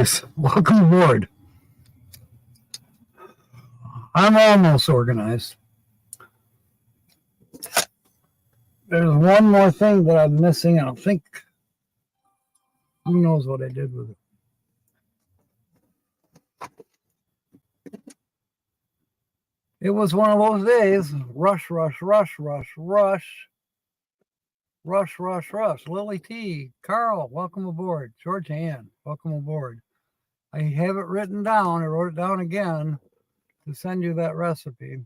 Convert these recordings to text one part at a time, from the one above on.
organized. Welcome aboard. I'm almost organized. There's one more thing that I'm missing. I don't think. Who knows what I did with it? It was one of those days. Rush, rush, rush, rush, rush. Rush, rush, rush. Lily T. Carl, welcome aboard. George Ann, welcome aboard. I have it written down. I wrote it down again to send you that recipe.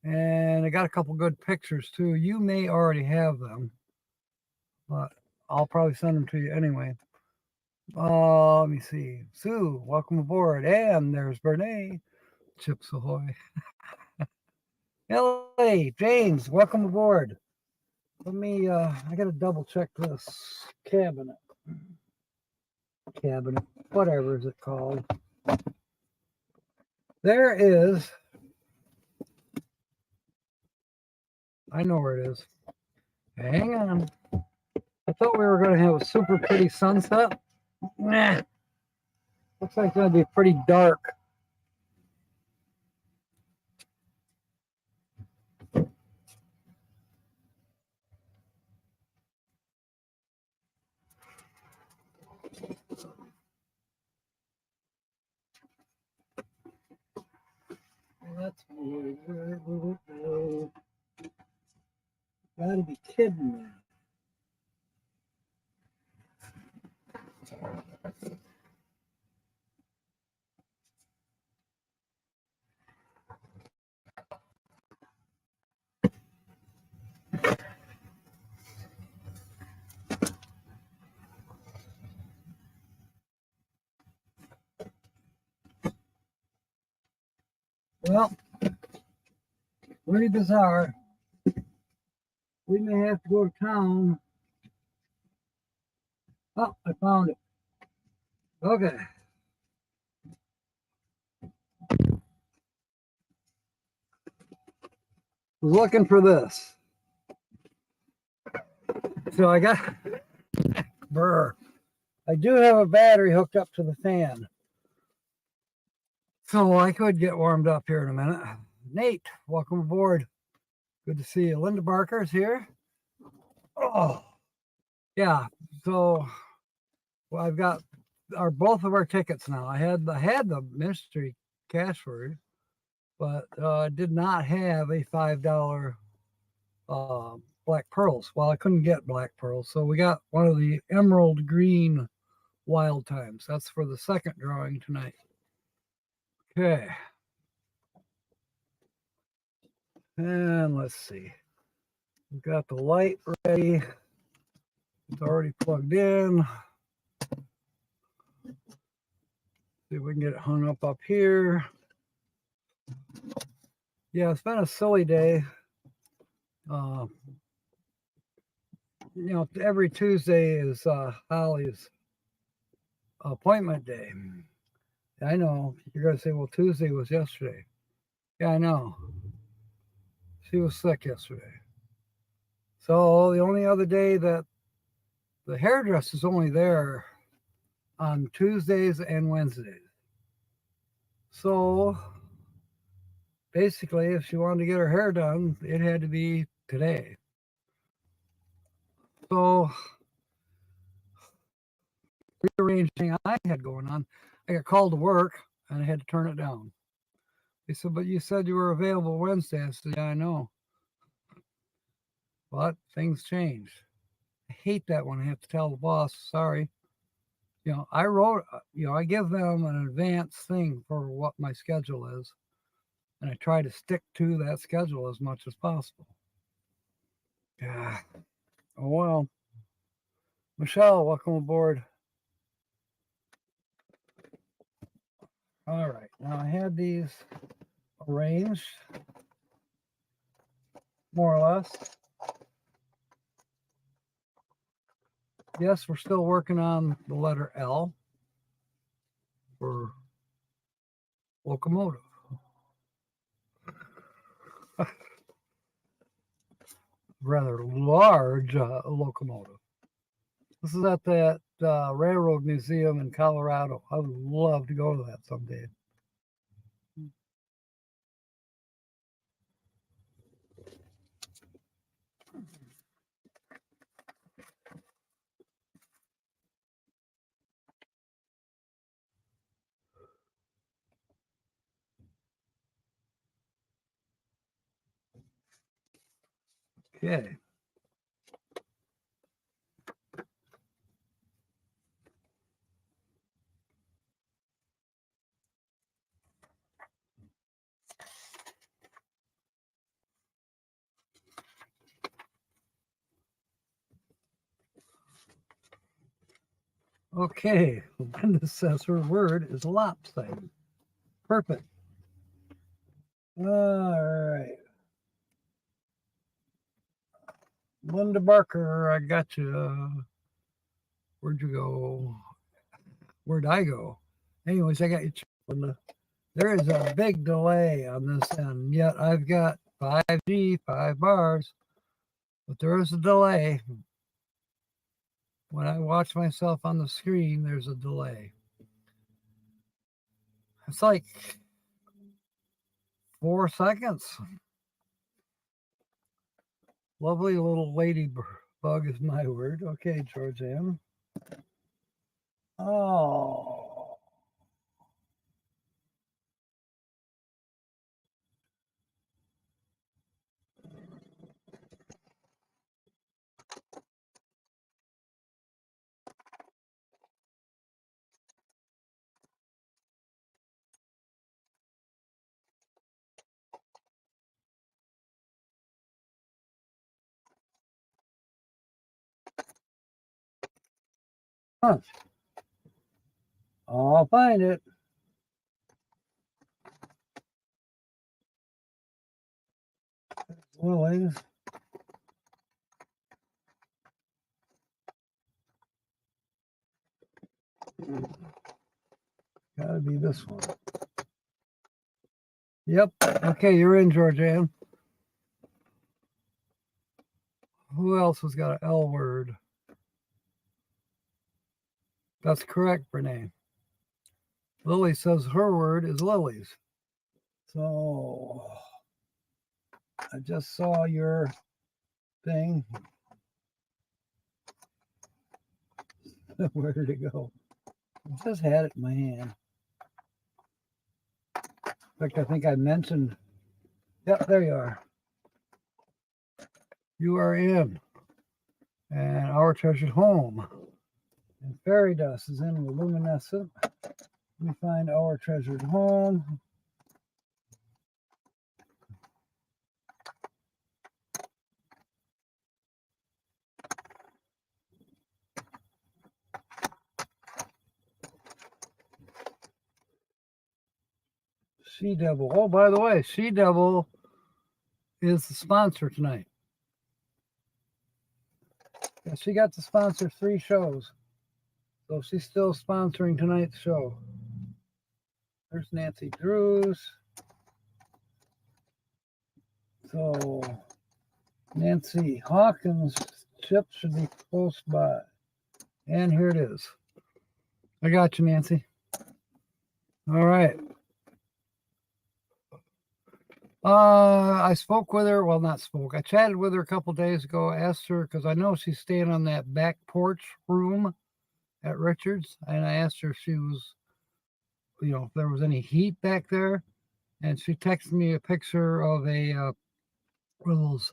And I got a couple good pictures too. You may already have them, but I'll probably send them to you anyway. Let me see. Sue, welcome aboard. And there's Bernay. Chips ahoy. Ellie, James, welcome aboard. Let me, I got to double check this cabinet, whatever is it called. There is, I know where it is. Hang on. I thought we were going to have a super pretty sunset. Nah. Looks like it's going to be pretty dark. That's weird. Gotta be kidding me. Well, pretty bizarre. We may have to go to town. Oh, I found it. Okay. Was looking for this. So I got, I do have a battery hooked up to the fan. So I could get warmed up here in a minute. Nate, welcome aboard. Good to see you. Linda Barker's here. Oh, yeah. So well, I've got both of our tickets now. I had the mystery cash word, but did not have a $5 black pearls. Well, I couldn't get black pearls, so we got one of the emerald green wild times. That's for the second drawing tonight. Okay. And let's see. We've got the light ready. It's already plugged in. See if we can get it hung up here. Yeah, it's been a silly day. You know, every Tuesday is Holly's appointment day. I know. You're going to say, well, Tuesday was yesterday. Yeah, I know. She was sick yesterday. So the only other day that the hairdresser is only there on Tuesdays and Wednesdays. So basically, if she wanted to get her hair done, it had to be today. So rearranging I had going on, I got called to work and I had to turn it down. They said, but you said you were available Wednesday. I said, yeah, I know. But things change. I hate that when I have to tell the boss, sorry. You know, I give them an advance thing for what my schedule is. And I try to stick to that schedule as much as possible. Yeah. Oh, well. Michelle, welcome aboard. All right. Now I had these arranged, more or less. Yes, we're still working on the letter L for locomotive. Rather large locomotive. This is at that Railroad Museum in Colorado. I would love to go to that someday. Okay. Okay, Linda says her word is lopsided. Perfect. All right. Linda Barker, I got you. Where'd you go? Where'd I go? Anyways, I got you, Linda. There is a big delay on this end, yet I've got 5G, 5 bars, but there is a delay. When I watch myself on the screen, there's a delay. It's like 4 seconds. Lovely little ladybug is my word. Okay, Georgianne. Oh. Huh. I'll find it. Lilies. Gotta be this one. Yep. Okay, you're in, Georgianne. Who else has got an L word? That's correct, Renee. Lily says her word is lilies. So I just saw your thing. Where did it go? I just had it in my hand. In fact, I think I mentioned. Yep, there you are. You are in. And our treasured home. And fairy dust is in the luminescent. Let me find our treasured home. She Devil. Oh, by the way, She Devil is the sponsor tonight. Yeah, she got to sponsor 3 shows. So she's still sponsoring tonight's show. There's Nancy Drews. So Nancy Hawkins' chip should be close by. And here it is. I got you, Nancy. All right. I spoke with her. Well, not spoke. I chatted with her a couple days ago. Asked her because I know she's staying on that back porch room at Richards, and I asked her if she was, if there was any heat back there, and she texted me a picture of a one of those.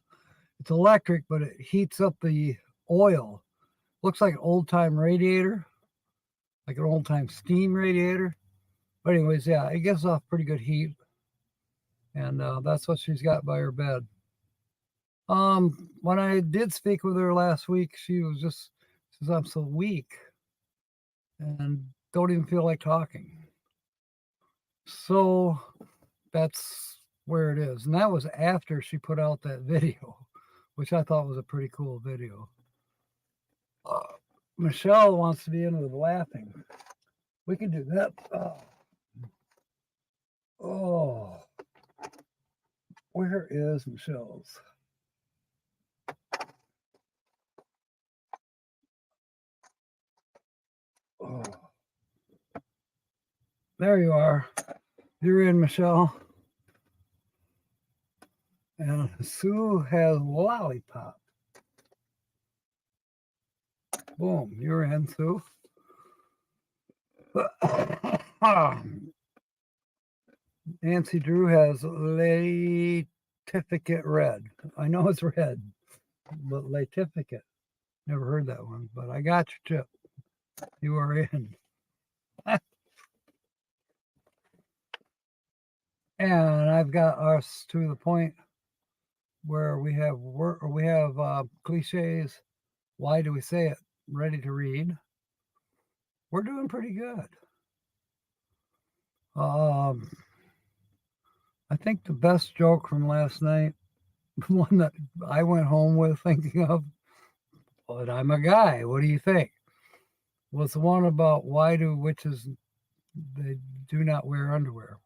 It's electric, but it heats up the oil. Looks like an old-time radiator, like an old-time steam radiator. But anyways, yeah, it gives off pretty good heat, and that's what she's got by her bed. When I did speak with her last week, she says, I'm so weak and don't even feel like talking. So that's where it is. And that was after she put out that video, which I thought was a pretty cool video. Michelle wants to be in with laughing. We can do that. Oh. Where is Michelle's? Oh. There you are. You're in, Michelle. And Sue has lollipop. Boom, you're in, Sue. Nancy Drew has Latificate red. I know it's red, but Latificate. Never heard that one, but I got your tip. You are in. And I've got us to the point where we have cliches. Why do we say it? Ready to read. We're doing pretty good. I think the best joke from last night, one that I went home with thinking of, but I'm a guy, what do you think? Was the one about why do witches, they do not wear underwear.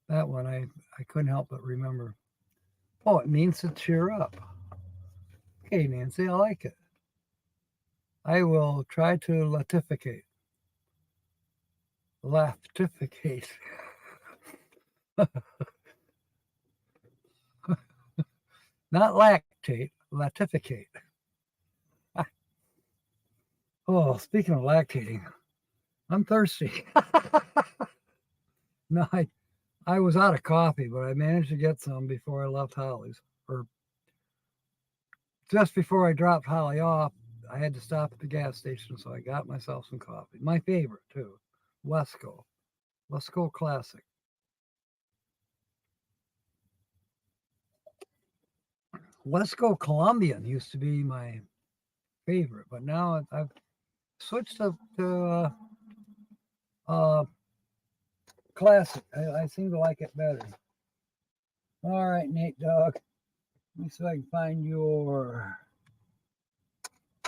That one I couldn't help but remember. Oh, it means to cheer up. Okay, Nancy, I like it. I will try to latificate. Lactificate. Not lactate, lactificate. Oh, speaking of lactating, I'm thirsty. No, I was out of coffee, but I managed to get some before I left Holly's. Or just before I dropped Holly off, I had to stop at the gas station, so I got myself some coffee. My favorite, too. Wesco Classic. Wesco Colombian used to be my favorite, but now I've switched up to Classic. I seem to like it better. All right, Nate Dog. Let me see if I can find your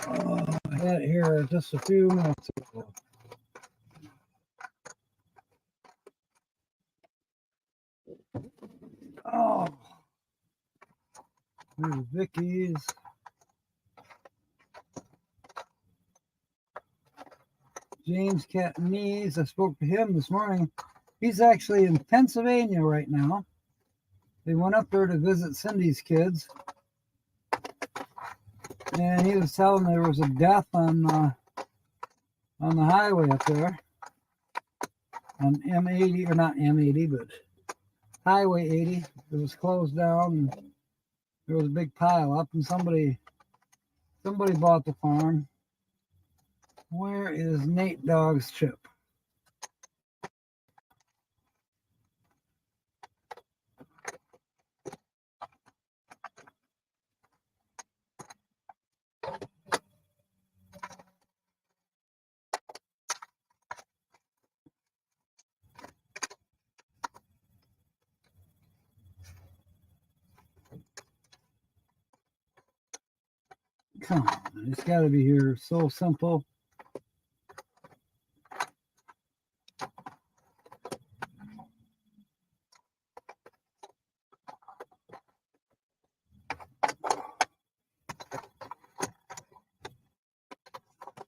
I had it here just a few minutes ago. Oh, there's Vicky's. James Catanese. I spoke to him this morning. He's actually in Pennsylvania right now. They went up there to visit Cindy's kids. And he was telling me there was a death on the highway up there. On M80, or not M80, but Highway 80. It was closed down and there was a big pile up and somebody bought the farm. Where is Nate Dog's chip? Come on, it's got to be here. So simple.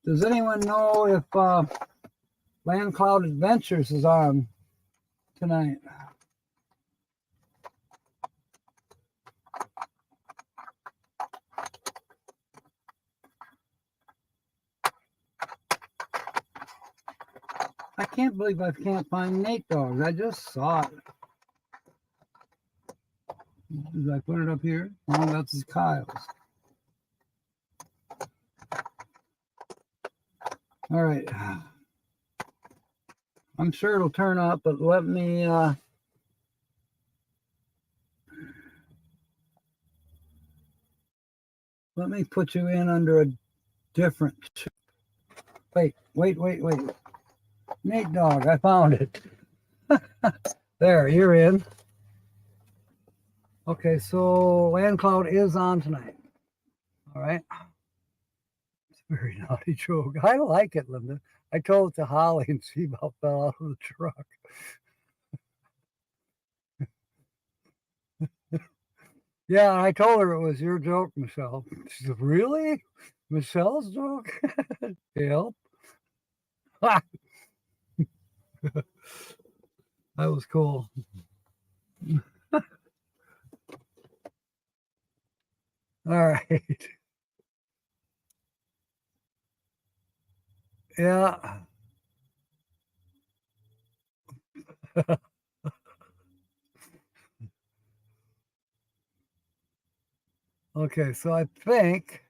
Does anyone know if Land Cloud Adventures is on tonight? I can't believe I can't find Nate Dogs. I just saw it. Did I put it up here? Oh, that's Kyle's. All right. I'm sure it'll turn up, but let me put you in under a different. Wait. Nate Dog, I found it. There, you're in. Okay, so Land Cloud is on tonight. All right. It's a very naughty joke. I like it, Linda. I told it to Holly and she about fell out of the truck. Yeah, I told her it was your joke, Michelle. She said, really? Michelle's joke? Help. That was cool. All right. Yeah. Okay, so I think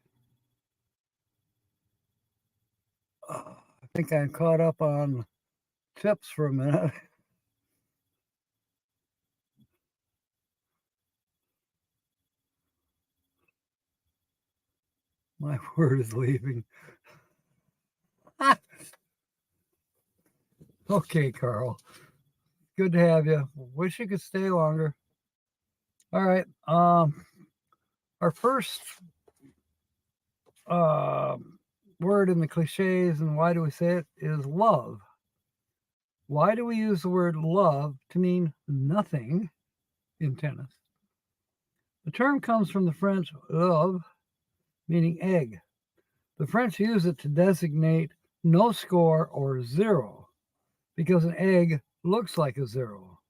I'm caught up on tips for a minute. My word is leaving. Okay, Carl. Good to have you. Wish you could stay longer. All right. Our first word in the cliches and why do we say it is love. Why do we use the word love to mean nothing in tennis? The term comes from the French love, meaning egg. The French use it to designate no score or zero because an egg looks like a zero.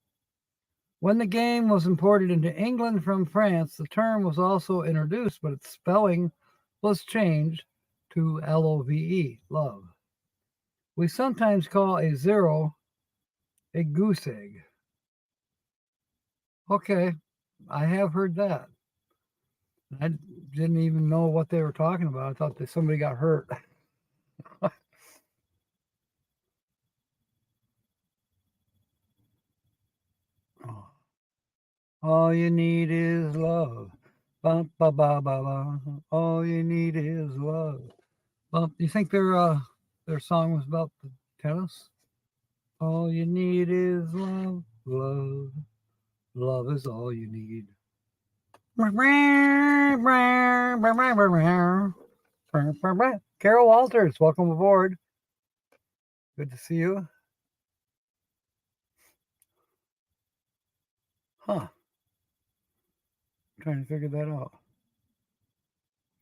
When the game was imported into England from France, the term was also introduced, but its spelling was changed to love, love. We sometimes call a zero a goose egg. Okay, I have heard that. I didn't even know what they were talking about. I thought that somebody got hurt. All you need is love. Ba, ba, ba, ba, ba. All you need is love. Well, do you think their song was about the tennis? All you need is love, love. Love is all you need. Carol Walters, welcome aboard. Good to see you. Huh. I'm trying to figure that out.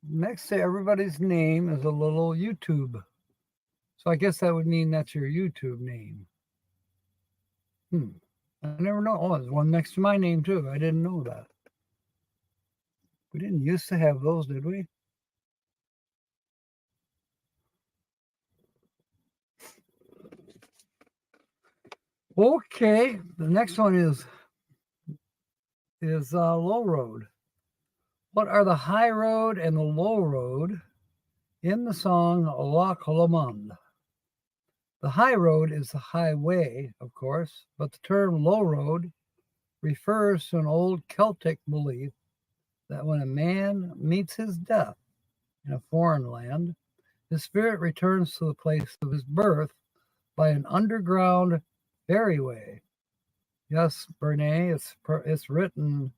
Next to everybody's name is a little YouTube. So I guess that would mean that's your YouTube name. I never know. Oh, there's one next to my name too. I didn't know that. We didn't used to have those, did we? Okay, the next one is low road. What are the high road and the low road in the song La Colomande? The high road is the highway, of course, but the term low road refers to an old Celtic belief that when a man meets his death in a foreign land, his spirit returns to the place of his birth by an underground ferryway. Yes, Bernays, it's written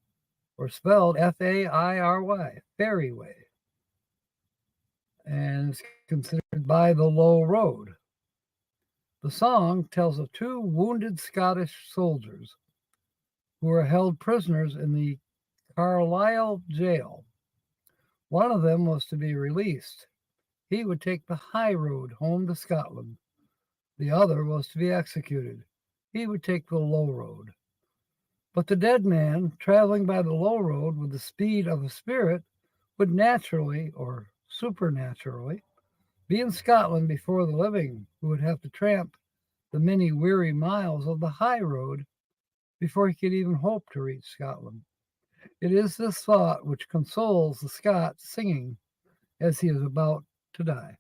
or spelled Fairy, ferryway, and it's considered by the low road. The song tells of two wounded Scottish soldiers who were held prisoners in the Carlisle jail. One of them was to be released. He would take the high road home to Scotland. The other was to be executed. He would take the low road. But the dead man, traveling by the low road with the speed of a spirit, would naturally or supernaturally be in Scotland before the living, who would have to tramp the many weary miles of the high road before he could even hope to reach Scotland. It is this thought which consoles the Scot singing as he is about to die.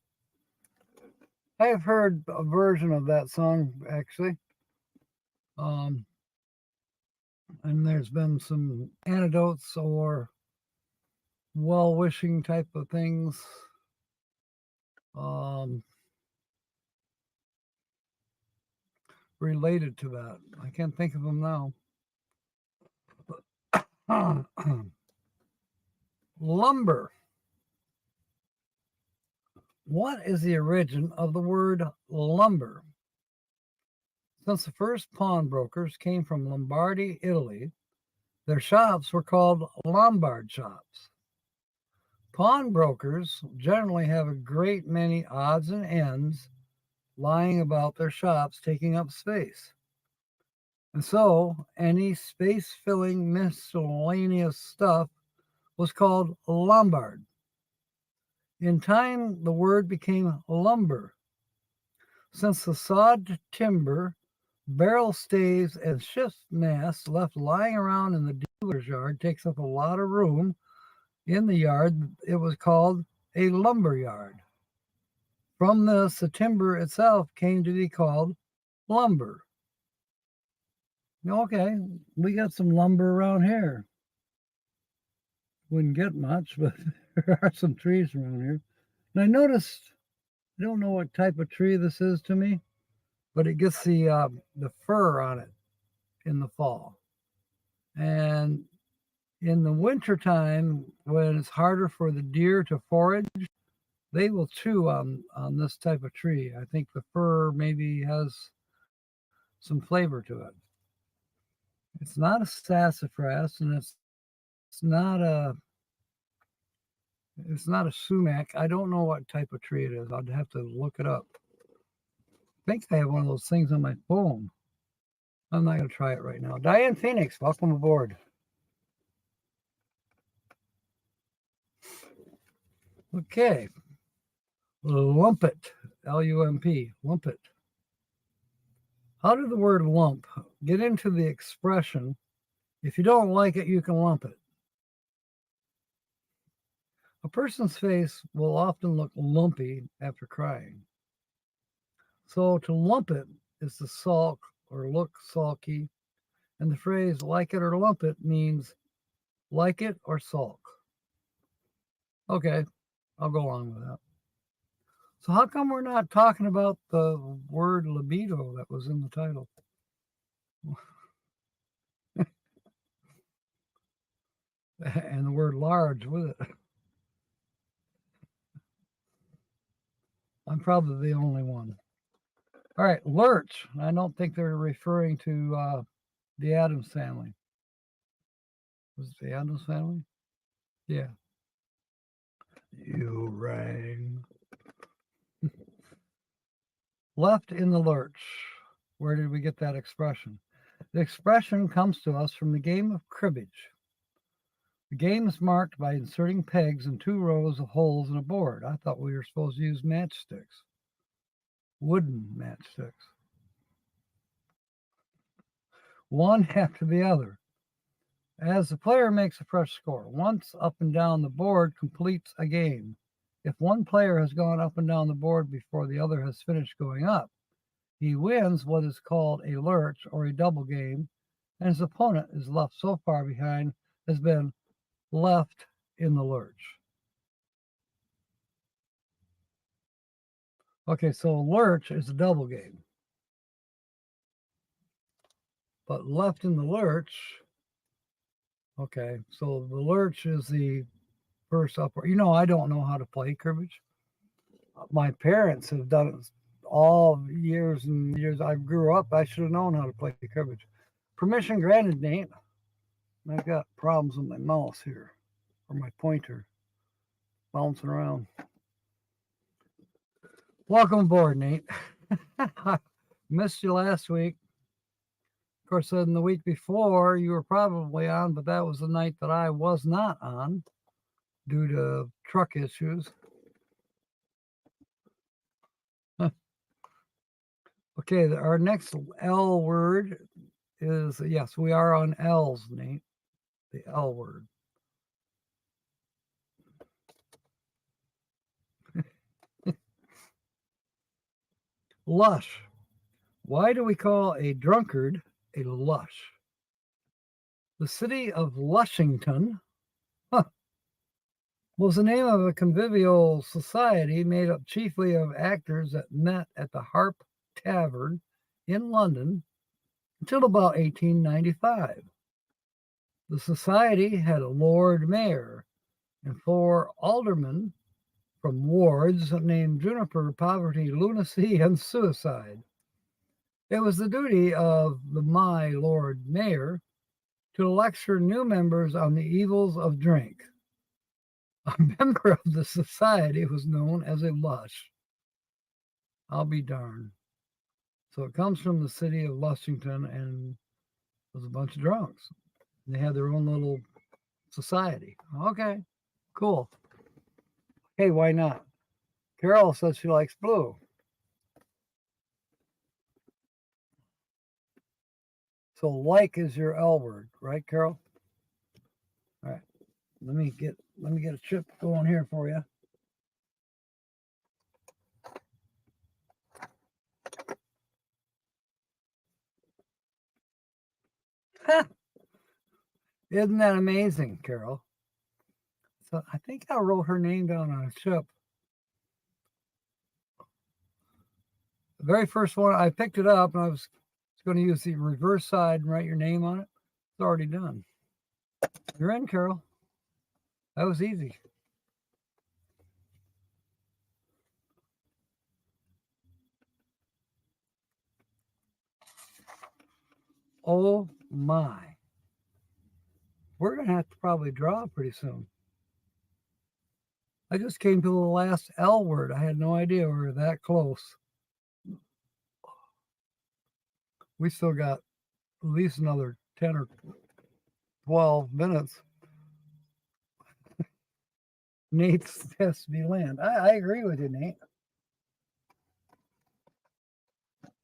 I have heard a version of that song actually. And there's been some anecdotes or well wishing type of things. Related to that. I can't think of them now. Lumber. What is the origin of the word lumber? Since the first pawnbrokers came from Lombardy, Italy, their shops were called Lombard shops. Pawnbrokers generally have a great many odds and ends lying about their shops, taking up space. And so any space filling miscellaneous stuff was called lombard. In time, the word became lumber. Since the sawed timber, barrel staves, and shift masts left lying around in the dealer's yard takes up a lot of room in the yard, it was called a lumber yard. From this, the timber itself came to be called lumber. Okay, we got some lumber around here. Wouldn't get much, but there are some trees around here. And I noticed, I don't know what type of tree this is to me, but it gets the fur on it in the fall. And in the wintertime, when it's harder for the deer to forage, they will chew on this type of tree. I think the fur maybe has some flavor to it. It's not a sassafras, and it's not a sumac. I don't know what type of tree it is. I'd have to look it up. I think I have one of those things on my phone. I'm not going to try it right now. Diane Phoenix, welcome aboard. Okay. Lumpet, L-U-M-P, lumpet. How did the word lump get into the expression, if you don't like it, you can lump it? A person's face will often look lumpy after crying. So to lump it is to sulk or look sulky, and the phrase like it or lump it means like it or sulk. Okay, I'll go along with that. So how come we're not talking about the word libido that was in the title? And the word large with it. I'm probably the only one. All right, lurch. I don't think they're referring to the Addams Family. Was it the Addams Family? Yeah. You rang. Left in the lurch. Where did we get that expression? The expression comes to us from the game of cribbage. The game is marked by inserting pegs in 2 rows of holes in a board. I thought we were supposed to use matchsticks. Wooden matchsticks. One after the other. As the player makes a fresh score, once up and down the board completes a game. If one player has gone up and down the board before the other has finished going up, he wins what is called a lurch or a double game, and his opponent is left so far behind has been left in the lurch. Okay, so lurch is a double game. But left in the lurch, okay, so the lurch is the first upward. I don't know how to play cribbage. My parents have done it all years and years I grew up. I should have known how to play cribbage. Permission granted, Nate. I've got problems with my mouse here, or my pointer bouncing around. Welcome aboard, Nate. Missed you last week. Of course, in the week before, you were probably on, but that was the night that I was not on due to truck issues. Okay, our next L word is, yes, we are on L's, Nate. The L word. Lush. Why do we call a drunkard a lush? The city of Lushington was the name of a convivial society made up chiefly of actors that met at the Harp Tavern in London until about 1895. The society had a Lord Mayor and 4 aldermen from wards named Juniper, Poverty, Lunacy, and Suicide. It was the duty of the My Lord Mayor to lecture new members on the evils of drink. A member of the society was known as a lush. I'll be darned. So it comes from the city of Lushington, and was a bunch of drunks. They had their own little society. Okay, cool. Hey, why not? Carol says she likes blue. So like is your L word, right, Carol? All right. Let me get a chip going here for you. Ha! Isn't that amazing, Carol? So I think I wrote her name down on a chip. The very first one, I picked it up and I was going to use the reverse side and write your name on it. It's already done. You're in, Carol. That was easy. Oh my. We're going to have to probably draw pretty soon. I just came to the last L word. I had no idea we were that close. We still got at least another 10 or 12 minutes. Nate's has to be land. I agree with you, Nate.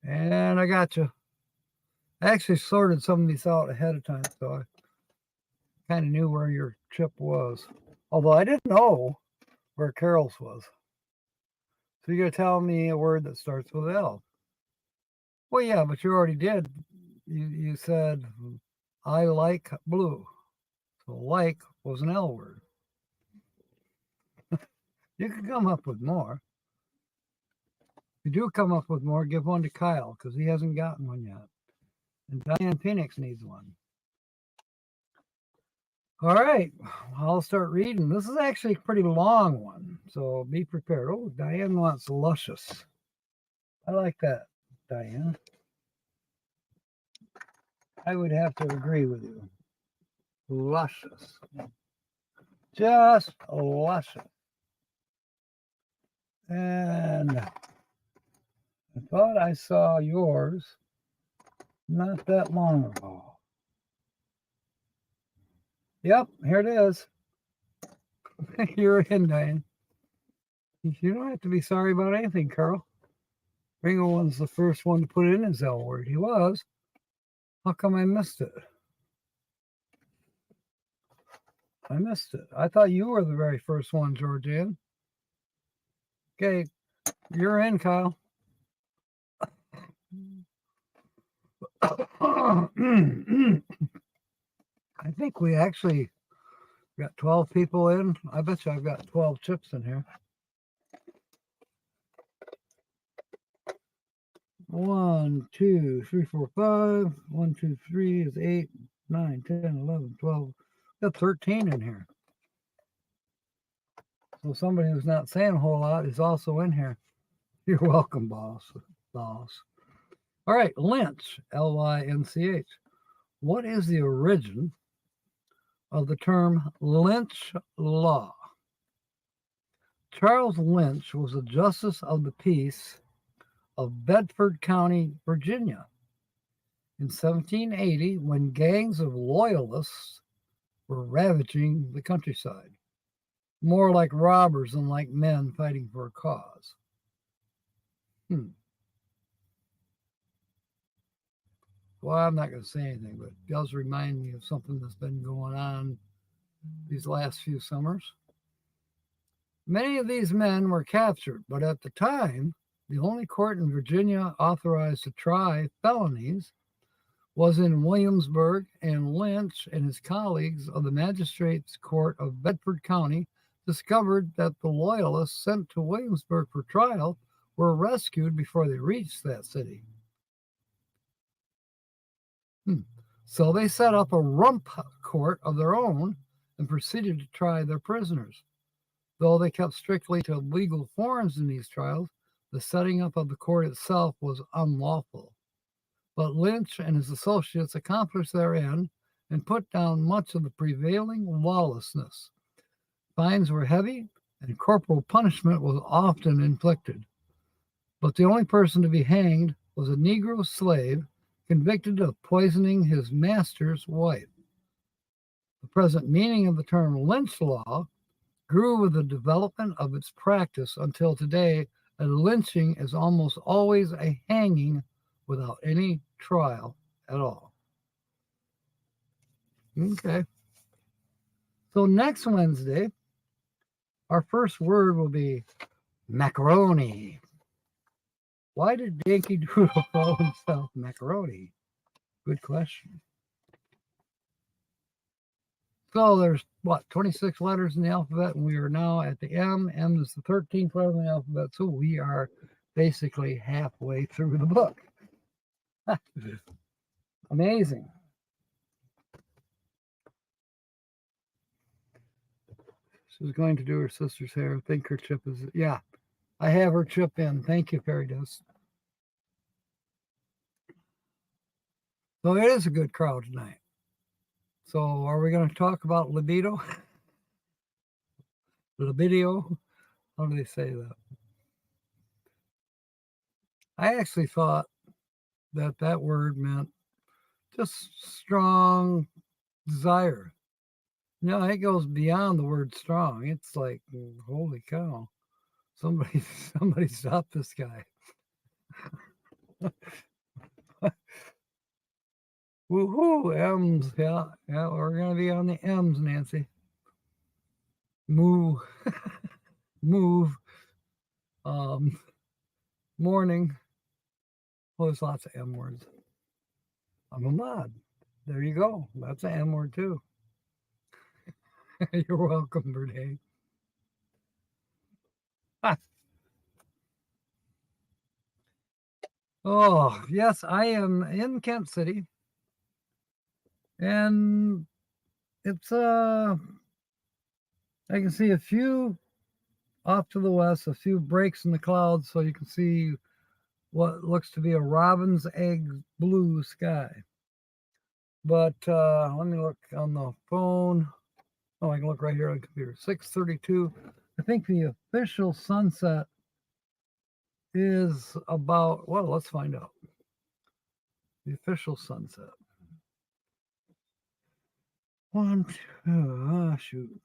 And I got you. I actually sorted some of these out ahead of time, so I kind of knew where your chip was. Although I didn't know where Carol's was. So you're going to tell me a word that starts with L. Well, yeah, but you already did. You said, I like blue. So like was an L word. You can come up with more. If you do come up with more, give one to Kyle, because he hasn't gotten one yet. And Diane Phoenix needs one. All right, I'll start reading. This is actually a pretty long one, so be prepared. Oh, Diane wants luscious. I like that, Diane. I would have to agree with you. Luscious. Just luscious. And I thought I saw yours not that long ago. Yep, here it is. You're in, Diane. You don't have to be sorry about anything, Carl. Ringo was the first one to put in his L word. He was. How come I missed it? I missed it. I thought you were the very first one, Georgianne. Okay, you're in, Kyle. I think we actually got 12 people in. I bet you I've got 12 chips in here. 1, 2, 3, 4, 5. 1, 2, 3 is 8, 9, 10, 11, 12. Got 13 in here. So somebody who's not saying a whole lot is also in here. You're welcome, boss. All right, lynch, L-Y-N-C-H. What is the origin of the term lynch law? Charles Lynch was a justice of the peace of Bedford County, Virginia. In 1780, when gangs of loyalists were ravaging the countryside, more like robbers than like men fighting for a cause. Well, I'm not going to say anything, but it does remind me of something that's been going on these last few summers. Many of these men were captured, but at the time, the only court in Virginia authorized to try felonies was in Williamsburg, and Lynch and his colleagues of the Magistrates Court of Bedford County discovered that the loyalists sent to Williamsburg for trial were rescued before they reached that city. So they set up a rump court of their own and proceeded to try their prisoners. Though they kept strictly to legal forms in these trials, the setting up of the court itself was unlawful. But Lynch and his associates accomplished their end and put down much of the prevailing lawlessness. Fines were heavy, and corporal punishment was often inflicted. but the only person to be hanged was a Negro slave convicted of poisoning his master's wife. The present meaning of the term lynch law grew with the development of its practice until today. A lynching is almost always a hanging without any trial at all. Okay. So next Wednesday, our first word will be macaroni. Why did Yankee Doodle call himself macaroni? Good question. So there's, 26 letters in the alphabet, and we are now at the M. M is the 13th letter in the alphabet, so we are basically halfway through the book. Amazing. She's going to do her sister's hair. I think her chip is, yeah, I have her chip in. Thank you, Fairy Dust. So it is a good crowd tonight. So are we going to talk about libido? Libido? How do they say that? I actually thought that word meant just strong desire. No, it goes beyond the word strong. It's like, holy cow. Somebody stop this guy. Woohoo, M's. Yeah, we're going to be on the M's, Nancy. Move. Move. Morning. Well, there's lots of M words. I'm a mod. There you go. That's an M word, too. You're welcome, Bernay. Oh, yes, I am in Kent City. And it's, I can see a few off to the west, a few breaks in the clouds, so you can see what looks to be a robin's egg blue sky. But let me look on the phone. Oh, I can look right here on the computer. 6:32. I think the official sunset is about, well, let's find out. The official sunset. 1, 2, shoot.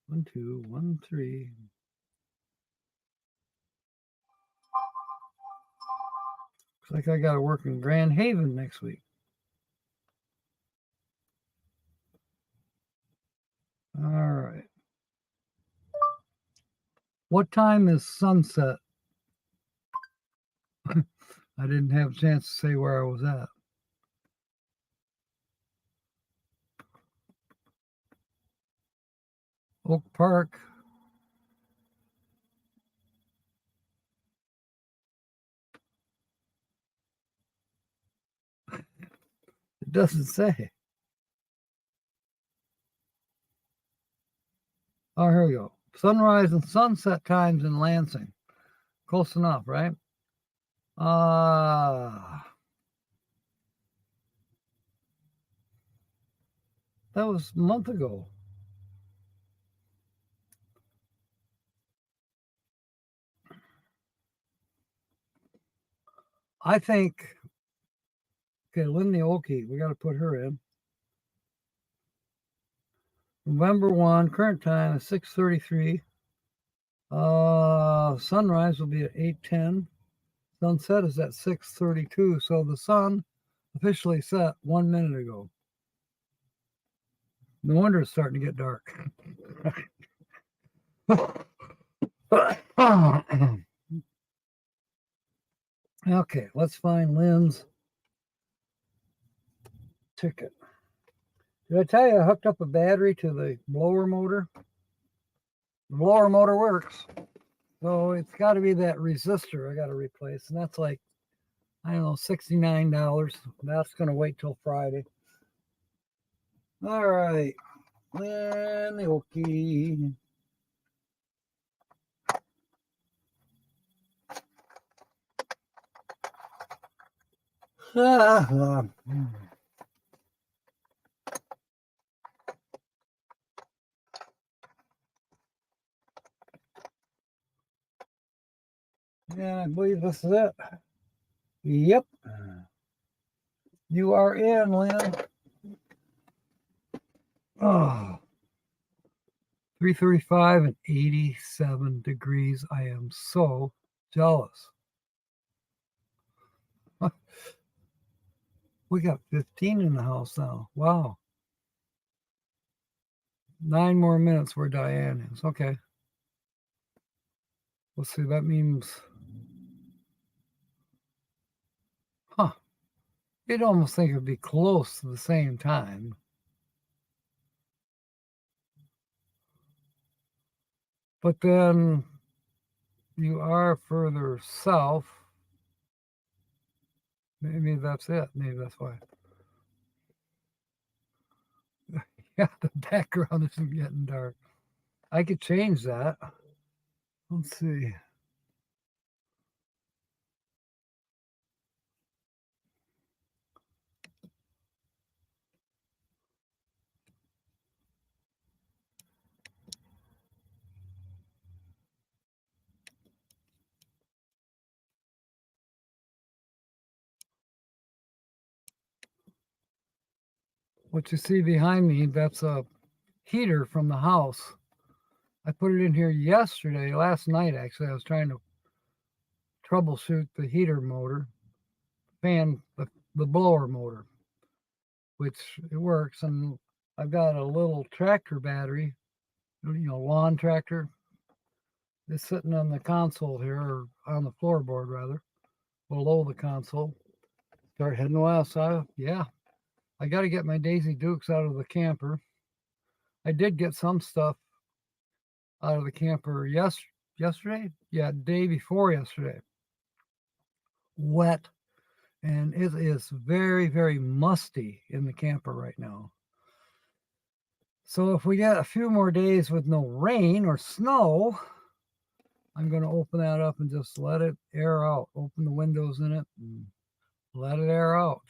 1, 2, 1, 3. Looks like I got to work in Grand Haven next week. All right. What time is sunset? I didn't have a chance to say where I was at. Oak Park. It doesn't say. Oh, here we go. Sunrise and sunset times in Lansing. Close enough, right? That was a month ago. I think, okay, Lindy Oakey, we got to put her in. November 1, current time is 6:33. Sunrise will be at 8:10. Sunset is at 6:32. So the sun officially set 1 minute ago. No wonder it's starting to get dark. Okay, let's find Lynn's ticket. Did I tell you I hooked up a battery to the blower motor? The blower motor works. So it's got to be that resistor I got to replace. And that's like, I don't know, $69. That's going to wait till Friday. All right. Okay. And I believe this is it. Yep. You are in, Lynn. Oh, 335 and 87 degrees. I am so jealous. We got 15 in the house now. Wow. 9 more minutes where Diane is. Okay. Let's see. That means, you'd almost think it'd be close to the same time. But then you are further south. Maybe that's it. Maybe that's why. Yeah, the background isn't getting dark. I could change that. Let's see. What you see behind me, that's a heater from the house. I put it in here last night actually. I was trying to troubleshoot the heater motor, the blower motor, which it works. And I've got a little tractor battery, lawn tractor. It's sitting on the console here, or on the floorboard rather, below the console. Start heading west. I got to get my Daisy Dukes out of the camper. I did get some stuff out of the camper yesterday. Yeah, day before yesterday. Wet, and it is very, very musty in the camper right now. So if we get a few more days with no rain or snow, I'm going to open that up and just let it air out. Open the windows in it and let it air out.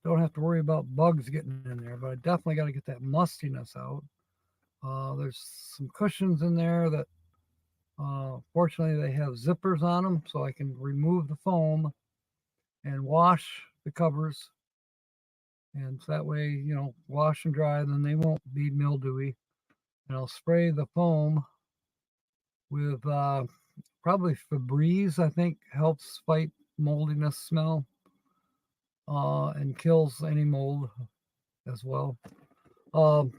Don't have to worry about bugs getting in there, but I definitely got to get that mustiness out. There's some cushions in there that, fortunately, they have zippers on them, so I can remove the foam and wash the covers. And so that way, wash and dry, then they won't be mildewy. And I'll spray the foam with probably Febreze, I think, helps fight moldiness smell and kills any mold as well. And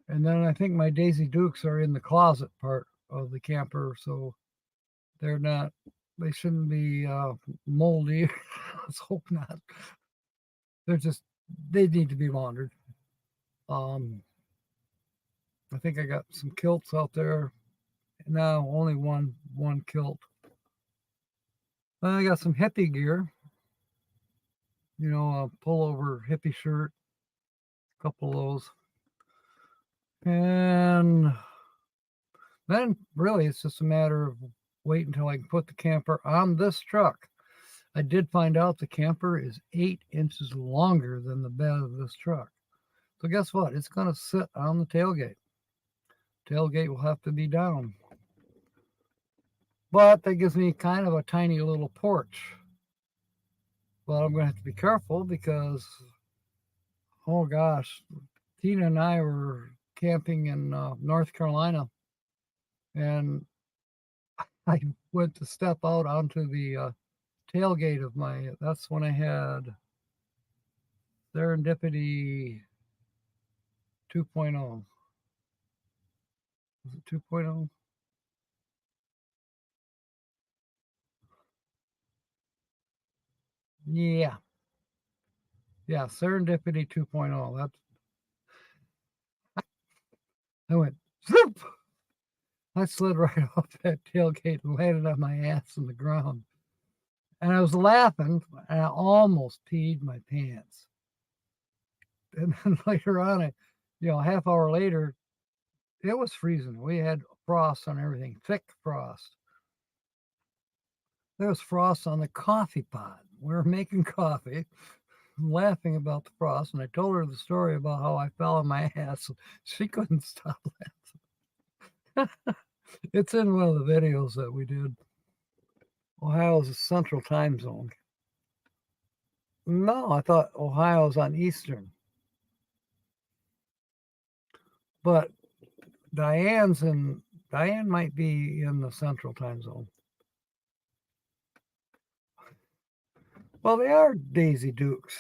then I think my Daisy Dukes are in the closet part of the camper, so they shouldn't be moldy. Let's hope not. They need to be laundered. I think I got some kilts out there. No, only one kilt. Then I got some hippie gear. A pullover hippie shirt. A couple of those. And then really it's just a matter of waiting until I can put the camper on this truck. I did find out the camper is 8 inches longer than the bed of this truck. So guess what? It's going to sit on the tailgate. Tailgate will have to be down. But that gives me kind of a tiny little porch. But I'm going to have to be careful because, oh gosh, Tina and I were camping in North Carolina, and I went to step out onto the tailgate of that's when I had Serendipity 2.0. Was it 2.0? Yeah. Yeah, Serendipity 2.0. I went, zoop! I slid right off that tailgate and landed on my ass on the ground. And I was laughing, and I almost peed my pants. And then later on, half hour later, it was freezing. We had frost on everything, thick frost. There was frost on the coffee pot. We were making coffee, laughing about the frost, and I told her the story about how I fell on my ass. She couldn't stop laughing. It's in one of the videos that we did. Ohio's a central time zone. No, I thought Ohio's on Eastern. But Diane might be in the central time zone. Well, they are Daisy Dukes.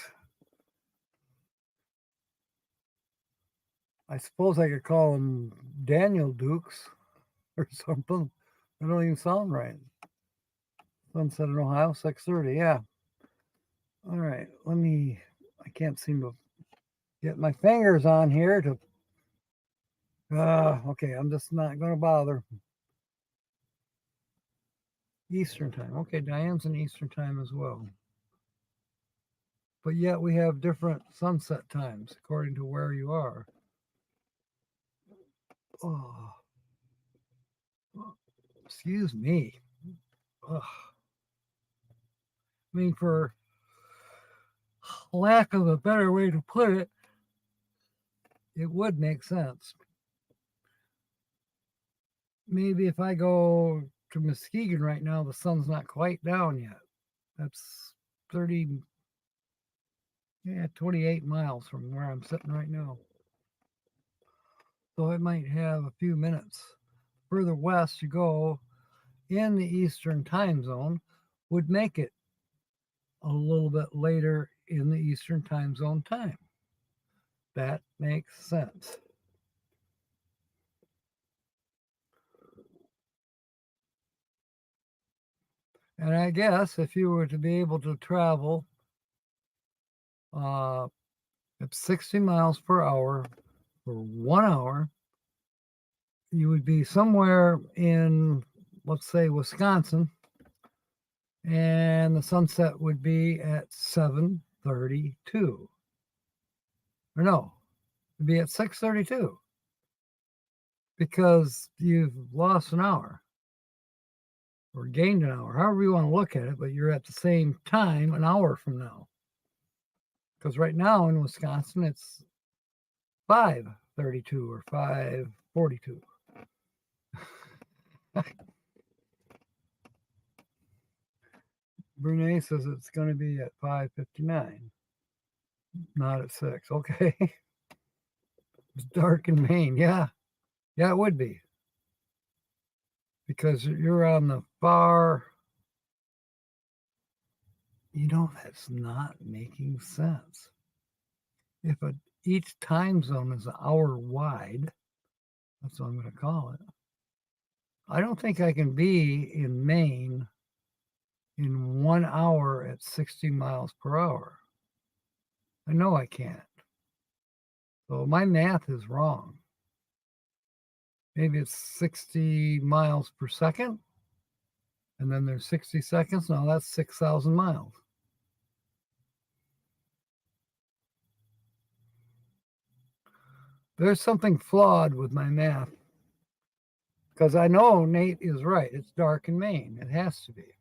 I suppose I could call them Daniel Dukes or something. They don't even sound right. Sunset in Ohio, 6:30. Yeah. All right. I can't seem to get my fingers on here to. Okay. I'm just not going to bother. Eastern time. Okay. Diane's in Eastern time as well. But yet we have different sunset times according to where you are. Oh, excuse me. Ugh. I mean, for lack of a better way to put it, it would make sense. Maybe if I go to Muskegon right now, the sun's not quite down yet. That's 28 miles from where I'm sitting right now. So it might have a few minutes. Further west you go in the Eastern time zone would make it a little bit later in the Eastern time zone time. That makes sense. And I guess if you were to be able to travel at 60 miles per hour for 1 hour, you would be somewhere in, let's say, Wisconsin, and the sunset would be at 7:32. Or no, it'd be at 6:32 because you've lost an hour or gained an hour, however you want to look at it, but you're at the same time an hour from now. Because right now in Wisconsin, it's 5:32 or 5:42. Brunei says it's going to be at 5:59, not at 6. Okay. It's dark in Maine. Yeah, it would be. Because you're on the far. That's not making sense. If each time zone is an hour wide, that's what I'm going to call it. I don't think I can be in Maine in 1 hour at 60 miles per hour. I know I can't. So my math is wrong. Maybe it's 60 miles per second, and then there's 60 seconds. No, that's 6,000 miles. There's something flawed with my math. Because I know Nate is right. It's dark in Maine. It has to be.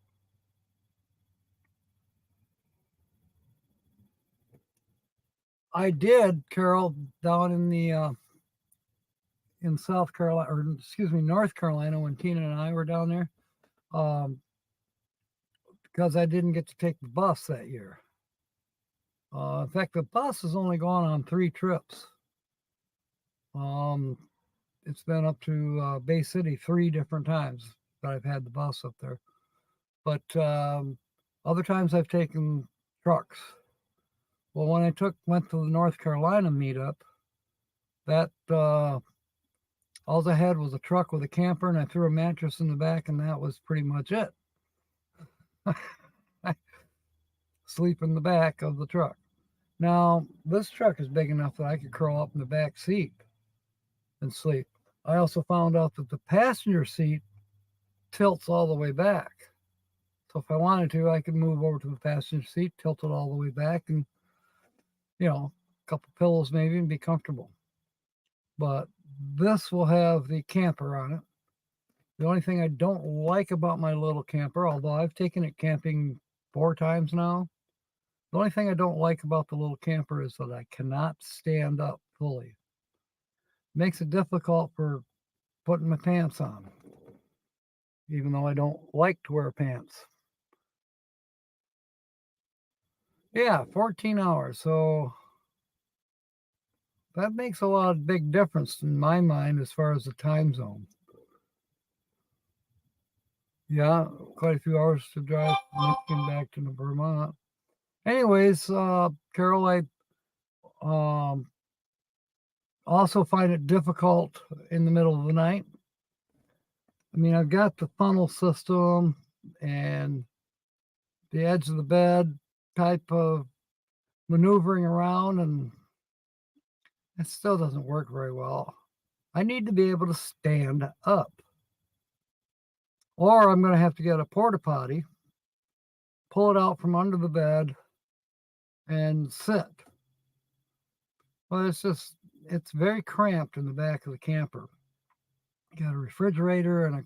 I did, Carol, down in South Carolina, or excuse me, North Carolina, when Tina and I were down there, because I didn't get to take the bus that year. In fact, the bus has only gone on 3 trips. It's been up to Bay City 3 different times that I've had the bus up there. But other times I've taken trucks. Well, when I went to the North Carolina meetup, that all I had was a truck with a camper, and I threw a mattress in the back, and that was pretty much it. Sleep in the back of the truck. Now, this truck is big enough that I could curl up in the back seat and sleep. I also found out that the passenger seat tilts all the way back. So if I wanted to, I could move over to the passenger seat, tilt it all the way back, and, a couple pillows maybe, and be comfortable. But this will have the camper on it. The only thing I don't like about my little camper, although I've taken it camping 4 times now, the only thing I don't like about the little camper is that I cannot stand up fully. It makes it difficult for putting my pants on, even though I don't like to wear pants. Yeah, 14 hours. So that makes a lot of big difference in my mind as far as the time zone. Yeah, quite a few hours to drive from Michigan back to Vermont. Anyways, Carol, I um, also find it difficult in the middle of the night. I mean, I've got the funnel system and the edge of the bed type of maneuvering around, and it still doesn't work very well. I need to be able to stand up, or I'm going to have to get a porta potty, pull it out from under the bed, and sit. Well, it's very cramped in the back of the camper. You got a refrigerator and a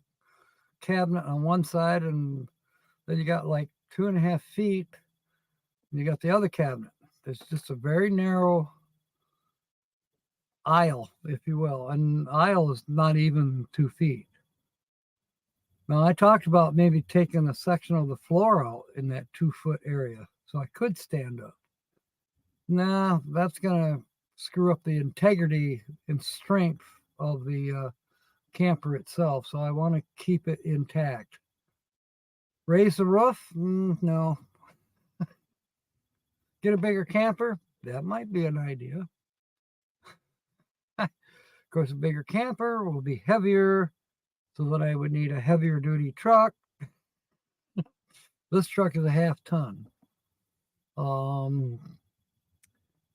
cabinet on one side, and then you got like 2.5 feet, and you got the other cabinet. There's just a very narrow aisle, if you will, and aisle is not even 2 feet. Now, I talked about maybe taking a section of the floor out in that 2-foot area so I could stand up. Nah, that's going to screw up the integrity and strength of the camper itself, so I want to keep it intact. Raise the roof? No. Get a bigger camper? That might be an idea. Of course, a bigger camper will be heavier, so that I would need a heavier duty truck. This truck is a 1/2 ton.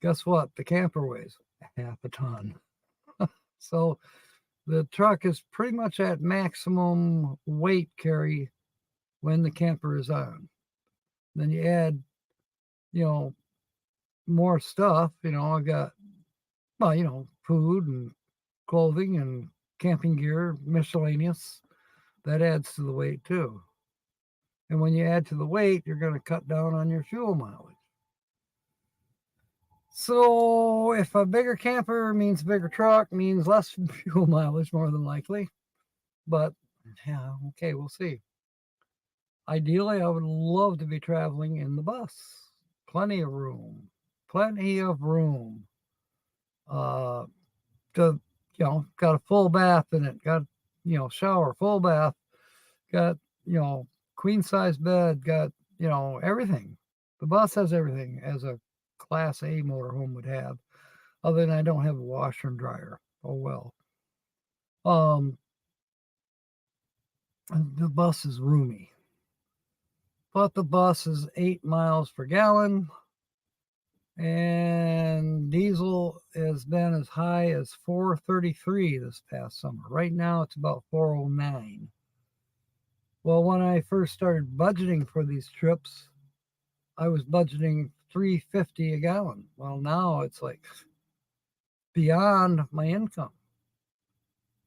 Guess what? The camper weighs 1/2 ton. So the truck is pretty much at maximum weight carry when the camper is on. Then you add, more stuff. I've got, food and clothing and camping gear, miscellaneous. That adds to the weight too. And when you add to the weight, you're going to cut down on your fuel mileage. So if a bigger camper means bigger truck, means less fuel mileage, more than likely. But yeah, okay, we'll see. Ideally, I would love to be traveling in the bus. Plenty of room. Got a full bath in it. Got, shower, full bath. Got, queen size bed. Got, everything. The bus has everything as a Class A motorhome would have. Other than I don't have a washer and dryer. Oh well. The bus is roomy. But the bus is 8 miles per gallon, and diesel has been as high as $4.33 this past summer. Right now it's about $4.09. Well, when I first started budgeting for these trips, I was budgeting $3.50 a gallon. Well, now it's like beyond my income.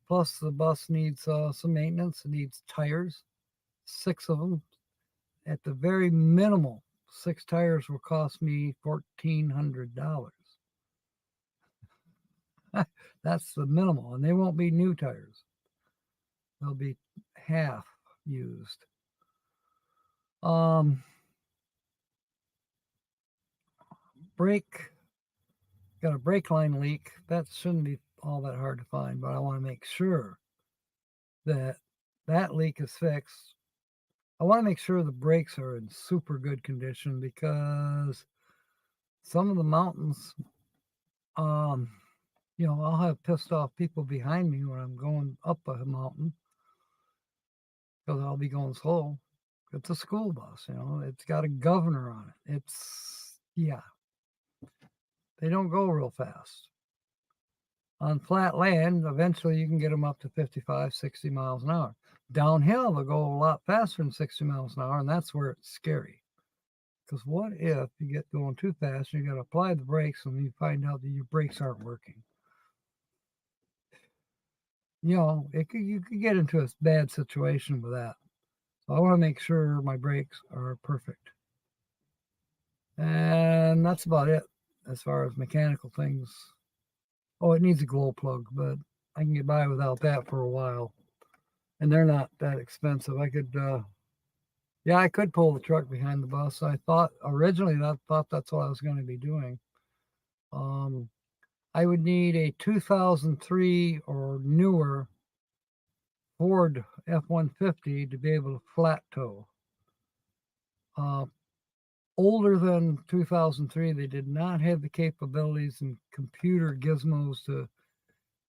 Plus, the bus needs some maintenance. It needs tires, 6 of them. At the very minimal, 6 tires will cost me $1,400. That's the minimal, and they won't be new tires. They'll be half used. Got a brake line leak. That shouldn't be all that hard to find, but I want to make sure that leak is fixed. I want to make sure the brakes are in super good condition, because some of the mountains, I'll have pissed off people behind me when I'm going up a mountain, because I'll be going slow. It's a school bus, it's got a governor on it. They don't go real fast. On flat land, eventually you can get them up to 55, 60 miles an hour. Downhill, they'll go a lot faster than 60 miles an hour, and that's where it's scary. Because what if you get going too fast and you got to apply the brakes and you find out that your brakes aren't working? You could get into a bad situation with that. So I want to make sure my brakes are perfect. And that's about it as far as mechanical things. Oh, it needs a glow plug, but I can get by without that for a while. And they're not that expensive. I could Yeah, I could pull the truck behind the bus. I thought originally that's what I was going to be doing. I would need a 2003 or newer Ford F-150 to be able to flat tow. Older than 2003, they did not have the capabilities and computer gizmos to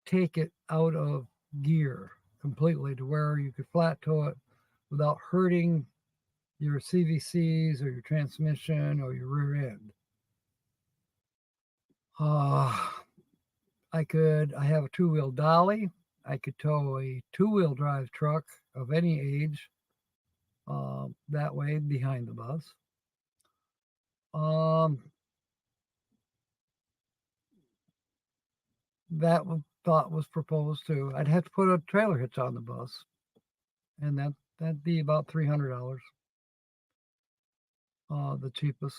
take it out of gear completely to where you could flat tow it without hurting your CVCs or your transmission or your rear end. I have a two-wheel dolly. I could tow a two-wheel drive truck of any age that way behind the bus. That thought was proposed too. I'd have to put a trailer hitch on the bus, and that'd be about $300. The cheapest,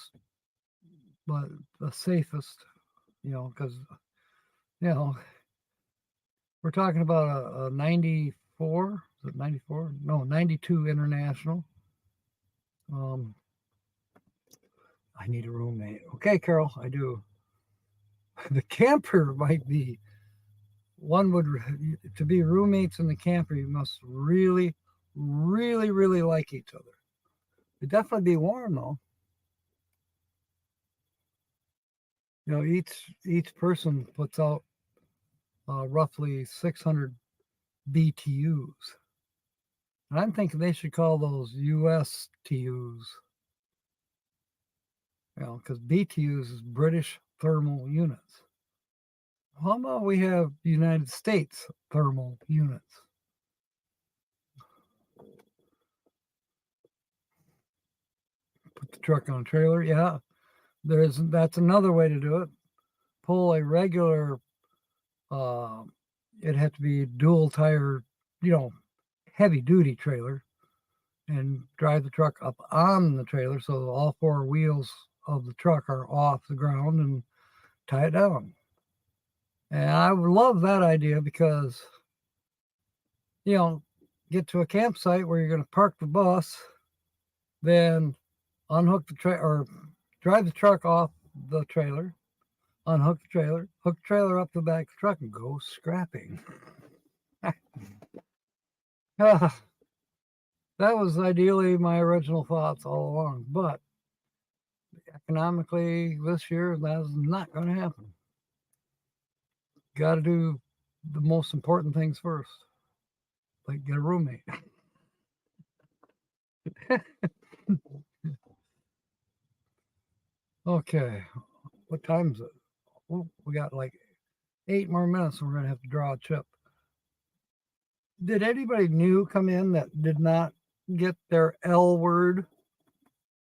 but the safest, because we're talking about a 94. Is it 94? No, 92 International. I need a roommate. Okay, Carol, I do. The camper might be one to be roommates in the camper. You must really, really, really like each other. It'd definitely be warm though. Each person puts out roughly 600 BTUs. And I'm thinking they should call those US TUs. Because BTUs is British thermal units. How about we have United States thermal units? Put the truck on a trailer. Yeah, that's another way to do it. Pull a regular, it'd have to be dual tire, heavy duty trailer, and drive the truck up on the trailer so all four wheels of the truck are off the ground and tie it down. And I would love that idea because, get to a campsite where you're going to park the bus, then unhook the trailer or drive the truck off the trailer, unhook the trailer, hook the trailer up the back of the truck, and go scrapping. That was ideally my original thoughts all along, but economically this year that's not going to happen. Got to do the most important things first, like get a roommate. Okay, what time is it? Well, we got like 8 more minutes, and we're gonna have to draw a chip. Did anybody new come in that did not get their L word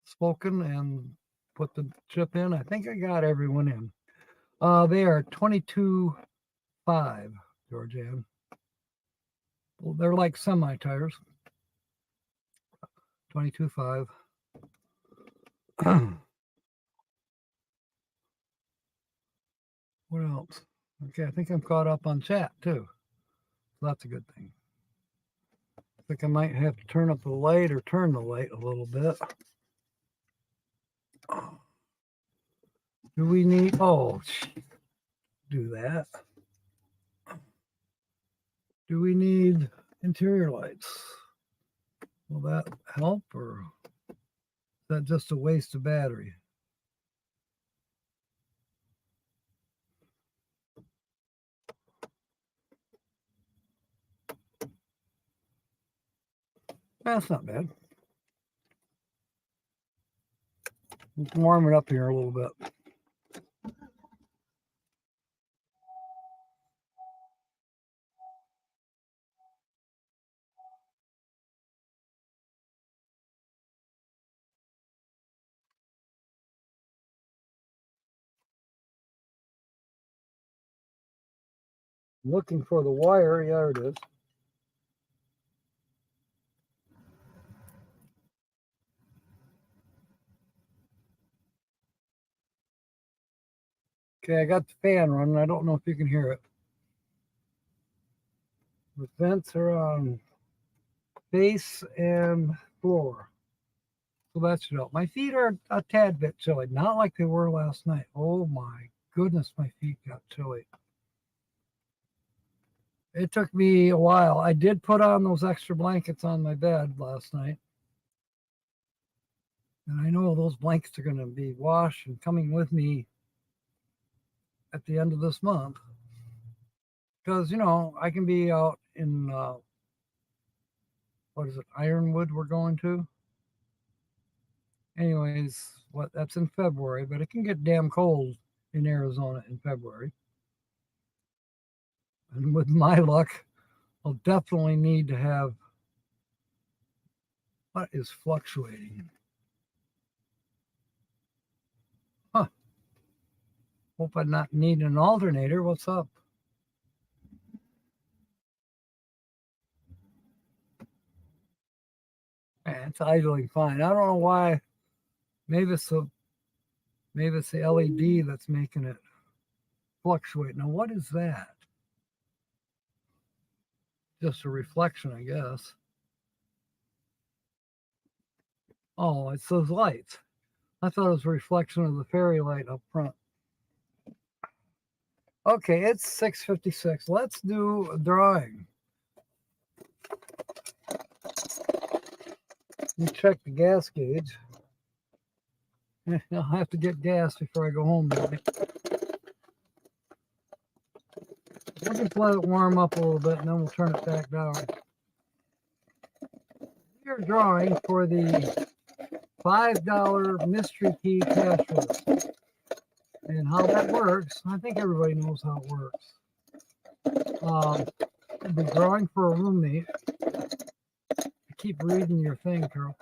spoken and put the chip in? I think I got everyone in. They are 22.5, Georgianne. Well, they're like semi tires. 22.5. What else? Okay, I think I'm caught up on chat too. So that's a good thing. I think I might have to turn up the light or turn the light a little bit. Do we need, do that. Do we need interior lights? Will that help, or is that just a waste of battery? That's not bad. We can warm it up here a little bit. Looking for the wire. Yeah, there it is. Okay, I got the fan running. I don't know if you can hear it. The vents are on base and floor. So that should help. My feet are a tad bit chilly, not like they were last night. Oh my goodness, my feet got chilly. It took me a while. I did put on those extra blankets on my bed last night. And I know those blankets are going to be washed and coming with me at the end of this month. Because, I can be out in, what is it, Ironwood we're going to? Anyways, that's in February, but it can get damn cold in Arizona in February. And with my luck, I'll definitely need to have, what is fluctuating? Huh. Hope I'm not needing an alternator. What's up? It's idling fine. I don't know why. Maybe it's the LED that's making it fluctuate. Now, what is that? Just a reflection, I guess. Oh, it's those lights. I thought it was a reflection of the fairy light up front. Okay, it's 6:56. Let's do a drawing. Let me check the gas gauge. I'll have to get gas before I go home tonight. We'll just let it warm up a little bit and then we'll turn it back down. We're drawing for the $5 mystery key cash list. And how that works, I think everybody knows how it works. I'll be drawing for a roommate. I keep reading your thing, Carol.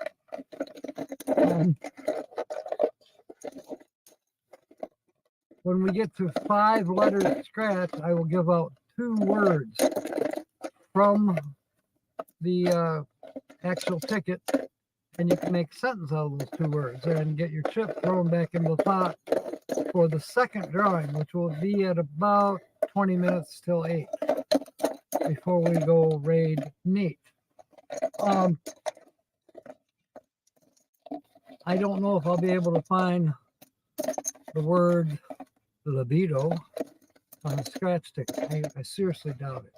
When we get to 5 letters scratch, I will give out 2 words from the actual ticket, and you can make a sentence out of those 2 words and get your chip thrown back in the pot for the second drawing, which will be at about 20 minutes till 8 before we go raid Nate. I don't know if I'll be able to find the word libido on a scratch ticket. I seriously doubt it.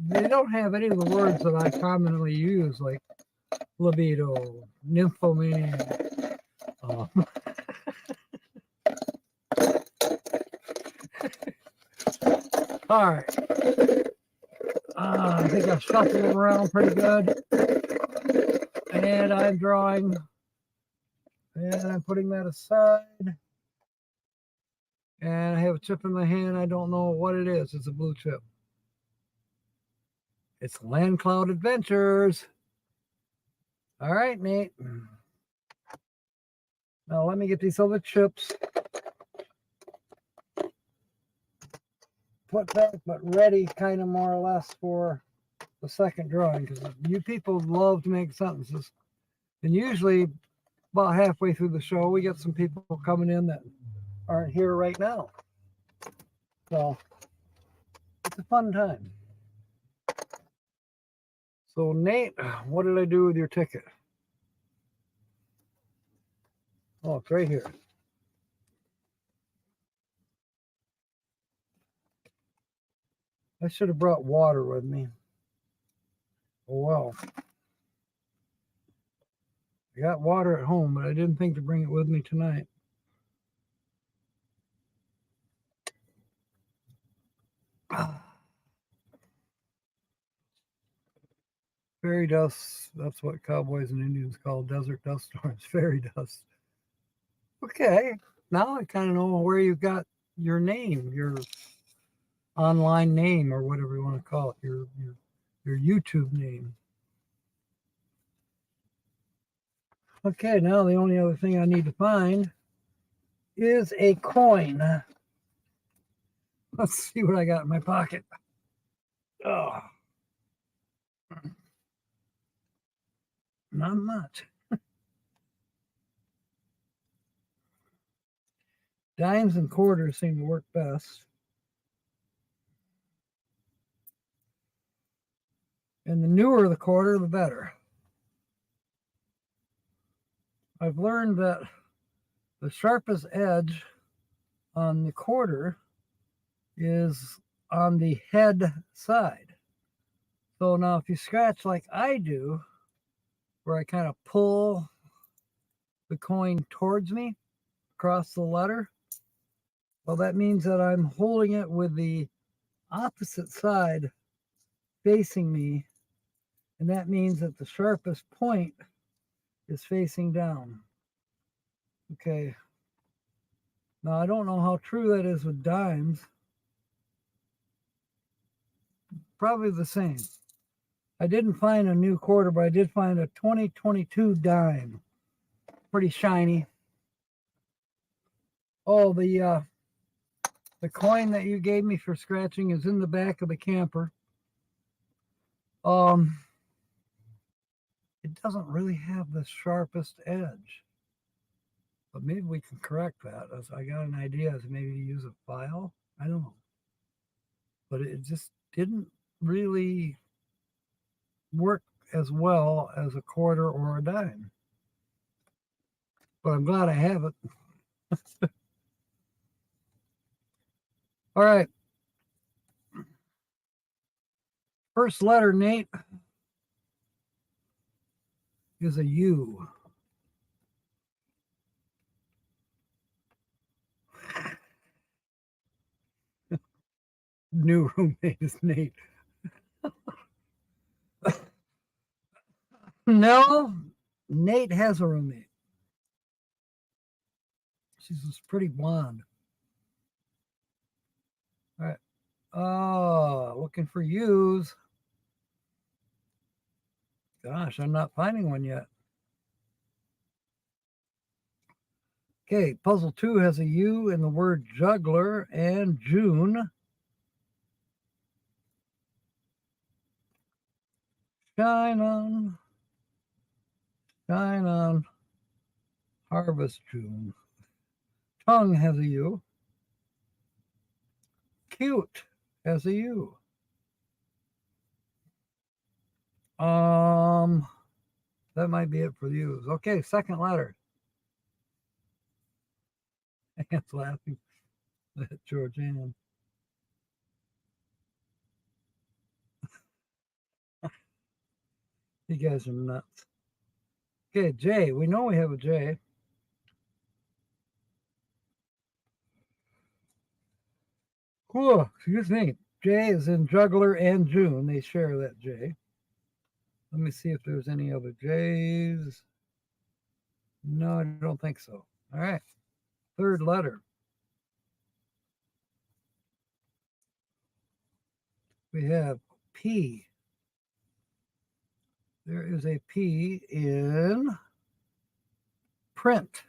They don't have any of the words that I commonly use, like libido, nymphomania. All right. I think I've shuffled them around pretty good. And I'm drawing. And I'm putting that aside. And I have a chip in my hand. I don't know what it is. It's a blue chip. It's Land Cloud Adventures. All right, Nate. Now let me get these other chips put back, but ready kind of more or less for the second drawing, because you people love to make sentences. And usually about halfway through the show, we get some people coming in that aren't here right now. So it's a fun time. So Nate, what did I do with your ticket? Oh, it's right here. I should have brought water with me. Oh well. I got water at home, but I didn't think to bring it with me tonight. Fairy dust, that's what cowboys and Indians call desert dust storms, fairy dust. Okay, now I kind of know where you got your name, your online name, or whatever you want to call it, your YouTube name. Okay, now the only other thing I need to find is a coin. Let's see what I got in my pocket. Oh, not much. Dimes and quarters seem to work best. And the newer the quarter, the better. I've learned that the sharpest edge on the quarter is on the head side. So now if you scratch like I do, where I kind of pull the coin towards me across the letter, well, that means that I'm holding it with the opposite side facing me, and that means that the sharpest point is facing down. Okay. Now, I don't know how true that is with dimes. Probably the same. I didn't find a new quarter, but I did find a 2022 dime. Pretty shiny. Oh, the coin that you gave me for scratching is in the back of the camper. It doesn't really have the sharpest edge. But maybe we can correct that. I got an idea as maybe use a file. I don't know. But it just didn't really work as well as a quarter or a dime. But I'm glad I have it. All right. First letter, Nate, is a U. New roommate is Nate. No, Nate has a roommate. She's this pretty blonde. All right. Oh, looking for U's. Gosh, I'm not finding one yet. Okay, puzzle 2 has a U in the word juggler and June. Shine on, harvest June. Tongue has a U. Cute has a U. That might be it for the U's. Okay, second letter. Ant's laughing at Georgianne. You guys are nuts. Okay, J. We know we have a J. Cool. Excuse me. J is in juggler and June. They share that J. Let me see if there's any other J's. No, I don't think so. All right. Third letter. We have P. There is a P in print.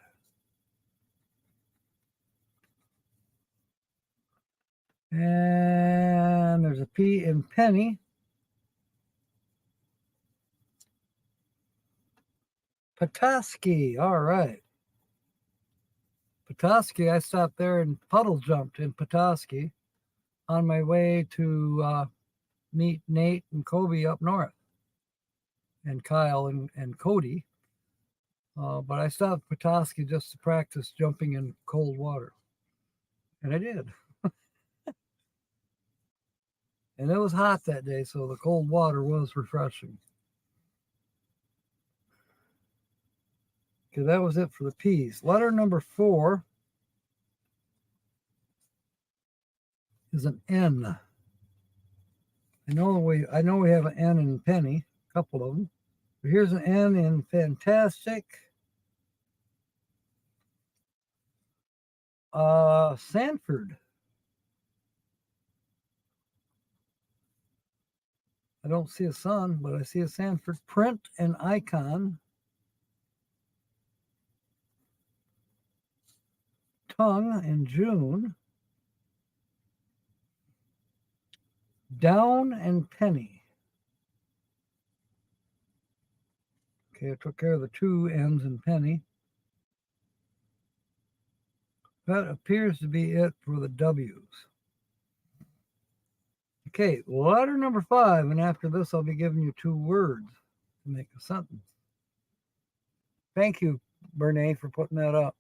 And there's a P in penny. Petoskey. All right. Petoskey, I stopped there and puddle jumped in Petoskey on my way to meet Nate and Kobe up north, and Kyle and Cody. But I stopped at Petoskey just to practice jumping in cold water. And I did. And it was hot that day, so the cold water was refreshing. Okay, that was it for the P's. Letter number 4 is an N. I know we have an N in penny, a couple of them. But here's an N in fantastic. Sanford. I don't see a sun, but I see a Sanford. Print and icon. Tongue in June. Down and penny. Okay, I took care of the 2 N's in penny. That appears to be it for the W's. Okay, letter number 5, and after this I'll be giving you 2 words to make a sentence. Thank you, Bernae, for putting that up.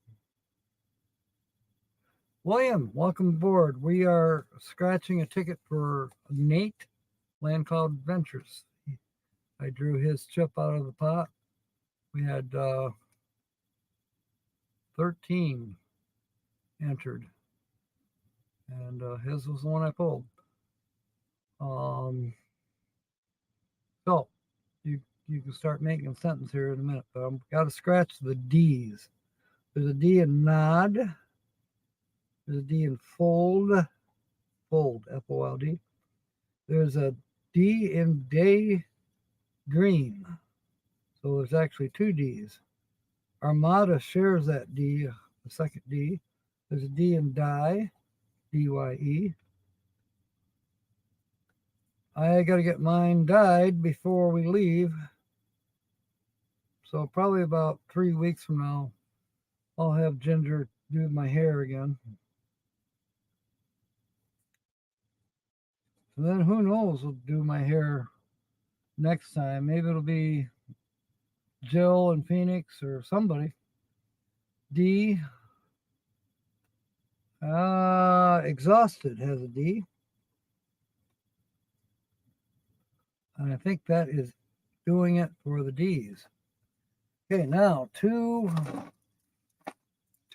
William, welcome aboard. We are scratching a ticket for Nate, Land Cloud Adventures. I drew his chip out of the pot. We had 13 entered, and his was the one I pulled. So you can start making a sentence here in a minute, but I've got to scratch the D's. There's a D in nod. There's a D in fold, F-O-L-D. There's a D in day green. So there's actually 2 D's. Armada shares that D, the second D. There's a D in dye, D-Y-E. I got to get mine dyed before we leave. So probably about 3 weeks from now, I'll have Ginger do my hair again. And then who knows, we'll do my hair next time. Maybe it'll be Jill and Phoenix or somebody. D. Exhausted has a D. And I think that is doing it for the D's. Okay, now two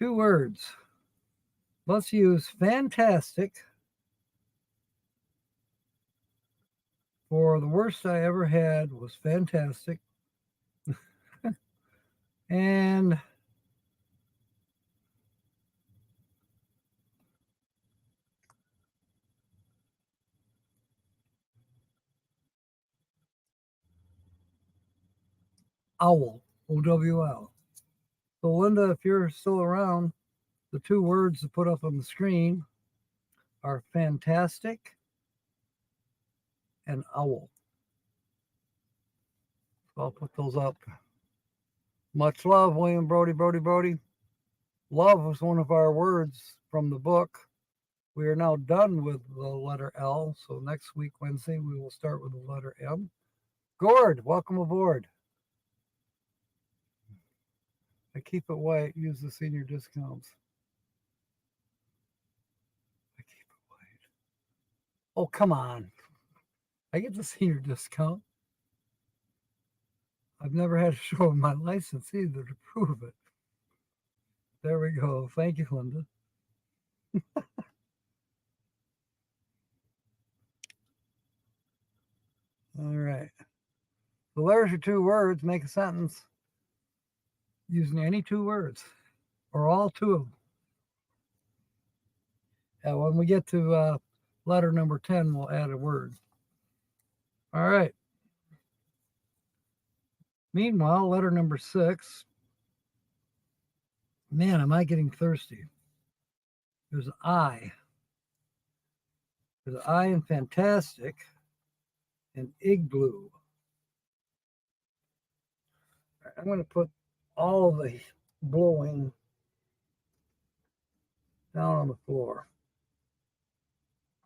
words. Let's use fantastic for the worst I ever had was fantastic. And owl, O-W-L. So Linda, if you're still around, the 2 words to put up on the screen are fantastic and owl. So I'll put those up. Much love, William Brody. Love was one of our words from the book. We are now done with the letter L. So next week, Wednesday, we will start with the letter M. Gord, welcome aboard. I keep it white, use the senior discounts. I keep it white. Oh, come on. I get the senior discount. I've never had to show my license either to prove it. There we go. Thank you, Linda. All right. So there's your 2 words. Make a sentence using any 2 words or all 2 of them. Yeah, when we get to letter number 10, we'll add a word. All right. Meanwhile, letter number 6. Man, am I getting thirsty. There's an I. There's an I in fantastic and igloo. I'm going to put all the blowing down on the floor.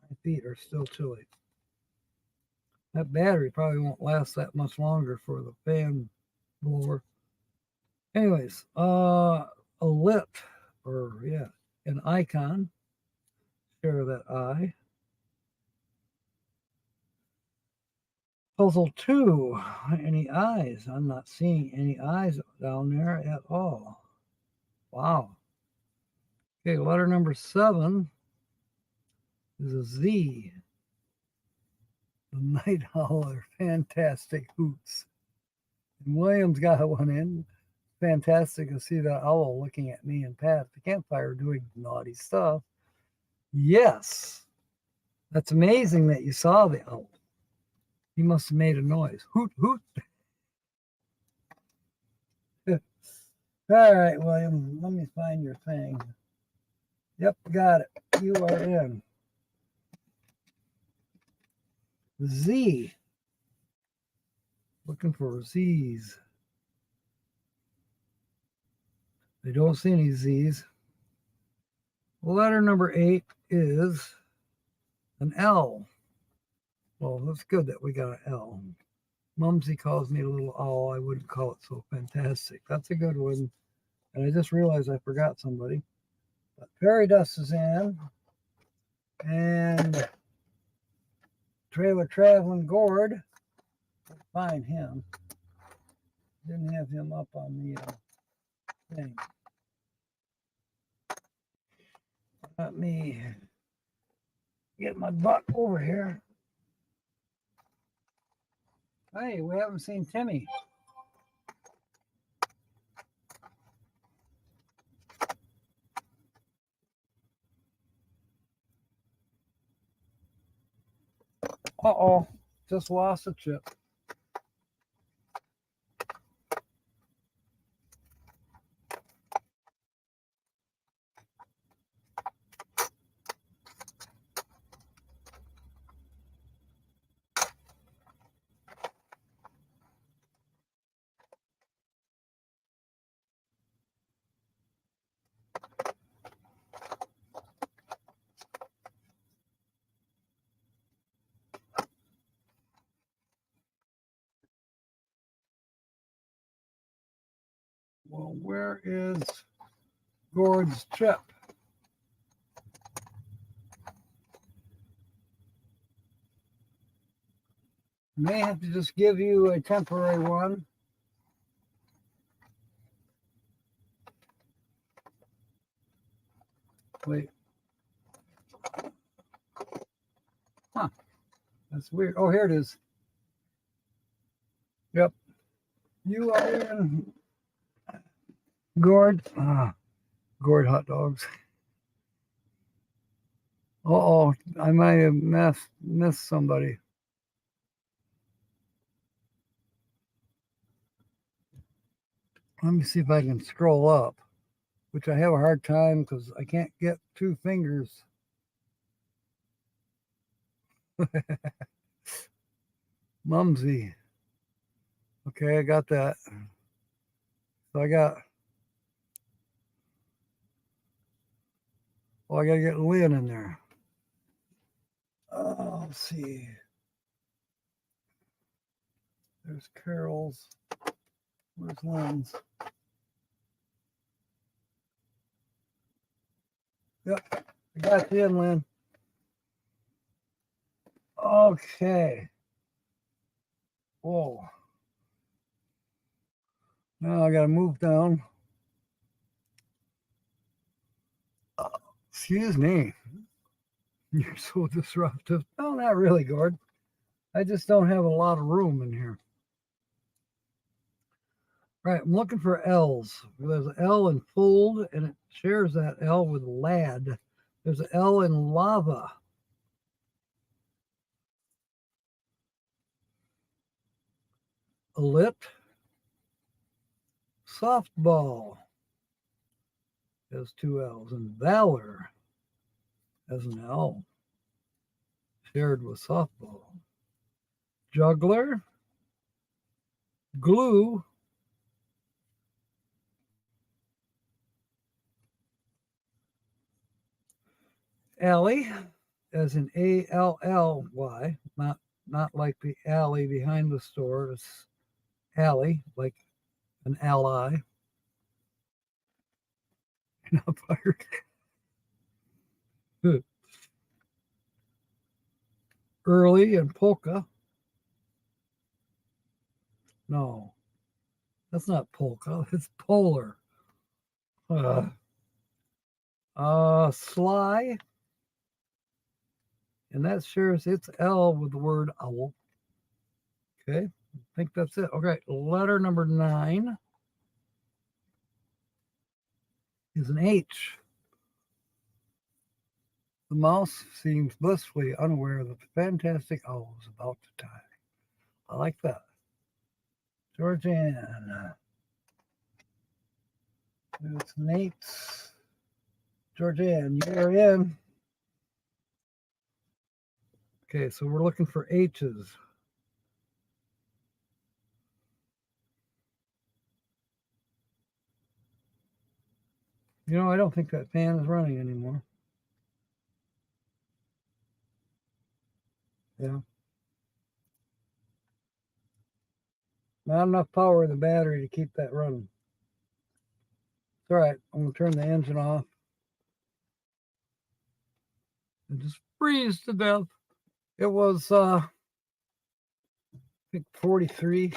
My feet are still chilly. That battery probably won't last that much longer for the fan blower. Anyways, a lit, or yeah, an icon. Share that I. Puzzle 2, any eyes? I'm not seeing any eyes down there at all. Wow. Okay, letter number 7 is a Z. The night owl are fantastic hoots. And William's got one in. Fantastic to see that owl looking at me and Pat at the campfire doing naughty stuff. Yes. That's amazing that you saw the owl. He must have made a noise. Hoot, hoot. All right, William, let me find your thing. Yep, got it. You are in. Z. Looking for Z's. I don't see any Z's. Letter number 8 is an L. Well, that's good that we got an L. Mumsy calls me a little owl. I wouldn't call it so fantastic. That's a good one. And I just realized I forgot somebody. But Fairy Dust is in. And Trailer Traveling Gord. Find him. Didn't have him up on the thing. Let me get my butt over here. Hey, we haven't seen Timmy. Uh-oh, just lost a chip. Well, where is Gord's chip? May have to just give you a temporary one. Wait. Huh. That's weird. Oh, here it is. Yep. You are in Gord. Gord hot dogs. Uh-oh, I might have missed somebody. Let me see if I can scroll up, which I have a hard time because I can't get two fingers. Mumsy. Okay, I got that. So I got to get Lynn in there. Let's see. There's Carol's. Where's Lynn's? Yep, I got you in, Lynn. Okay. Whoa. Now I got to move down. Excuse me. You're so disruptive. No, not really, Gord. I just don't have a lot of room in here. Right, I'm looking for L's. There's an L in fold, and it shares that L with lad. There's an L in lava. Lit. Softball has two L's, and valor has an L shared with softball. Juggler. Glue. Alley as in A-L-L-Y, not like the alley behind the store. It's alley, like an ally. Not fired. Early and polka. No, that's not polka. It's polar. Sly. And that shares its L with the word owl. Okay, I think that's it. Okay, letter number 9 is an H. The mouse seems blissfully unaware that the fantastic owl is about to die. I like that. Georgianne. It's Nate. Georgianne, you're in. Okay, so we're looking for H's. You know, I don't think that fan is running anymore. Yeah. Not enough power in the battery to keep that running. It's all right. I'm going to turn the engine off and just freeze to death. It was, I think, 43.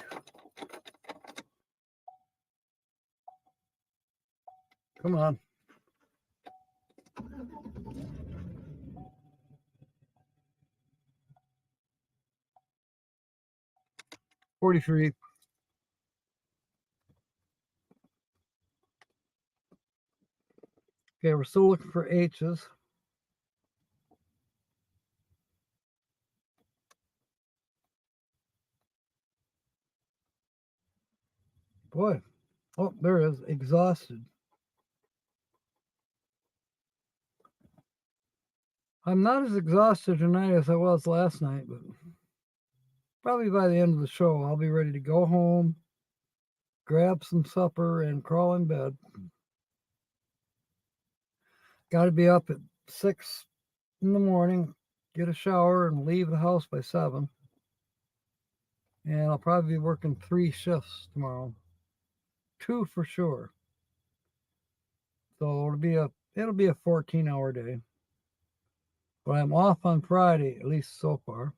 Come on. $43. Okay, we're still looking for H's. Boy. Oh, there it is. Exhausted. I'm not as exhausted tonight as I was last night, but probably by the end of the show, I'll be ready to go home, grab some supper, and crawl in bed. Got to be up at 6 in the morning, get a shower, and leave the house by 7. And I'll probably be working 3 shifts tomorrow. 2 for sure. So it'll be a 14-hour day. But I'm off on Friday, at least so far.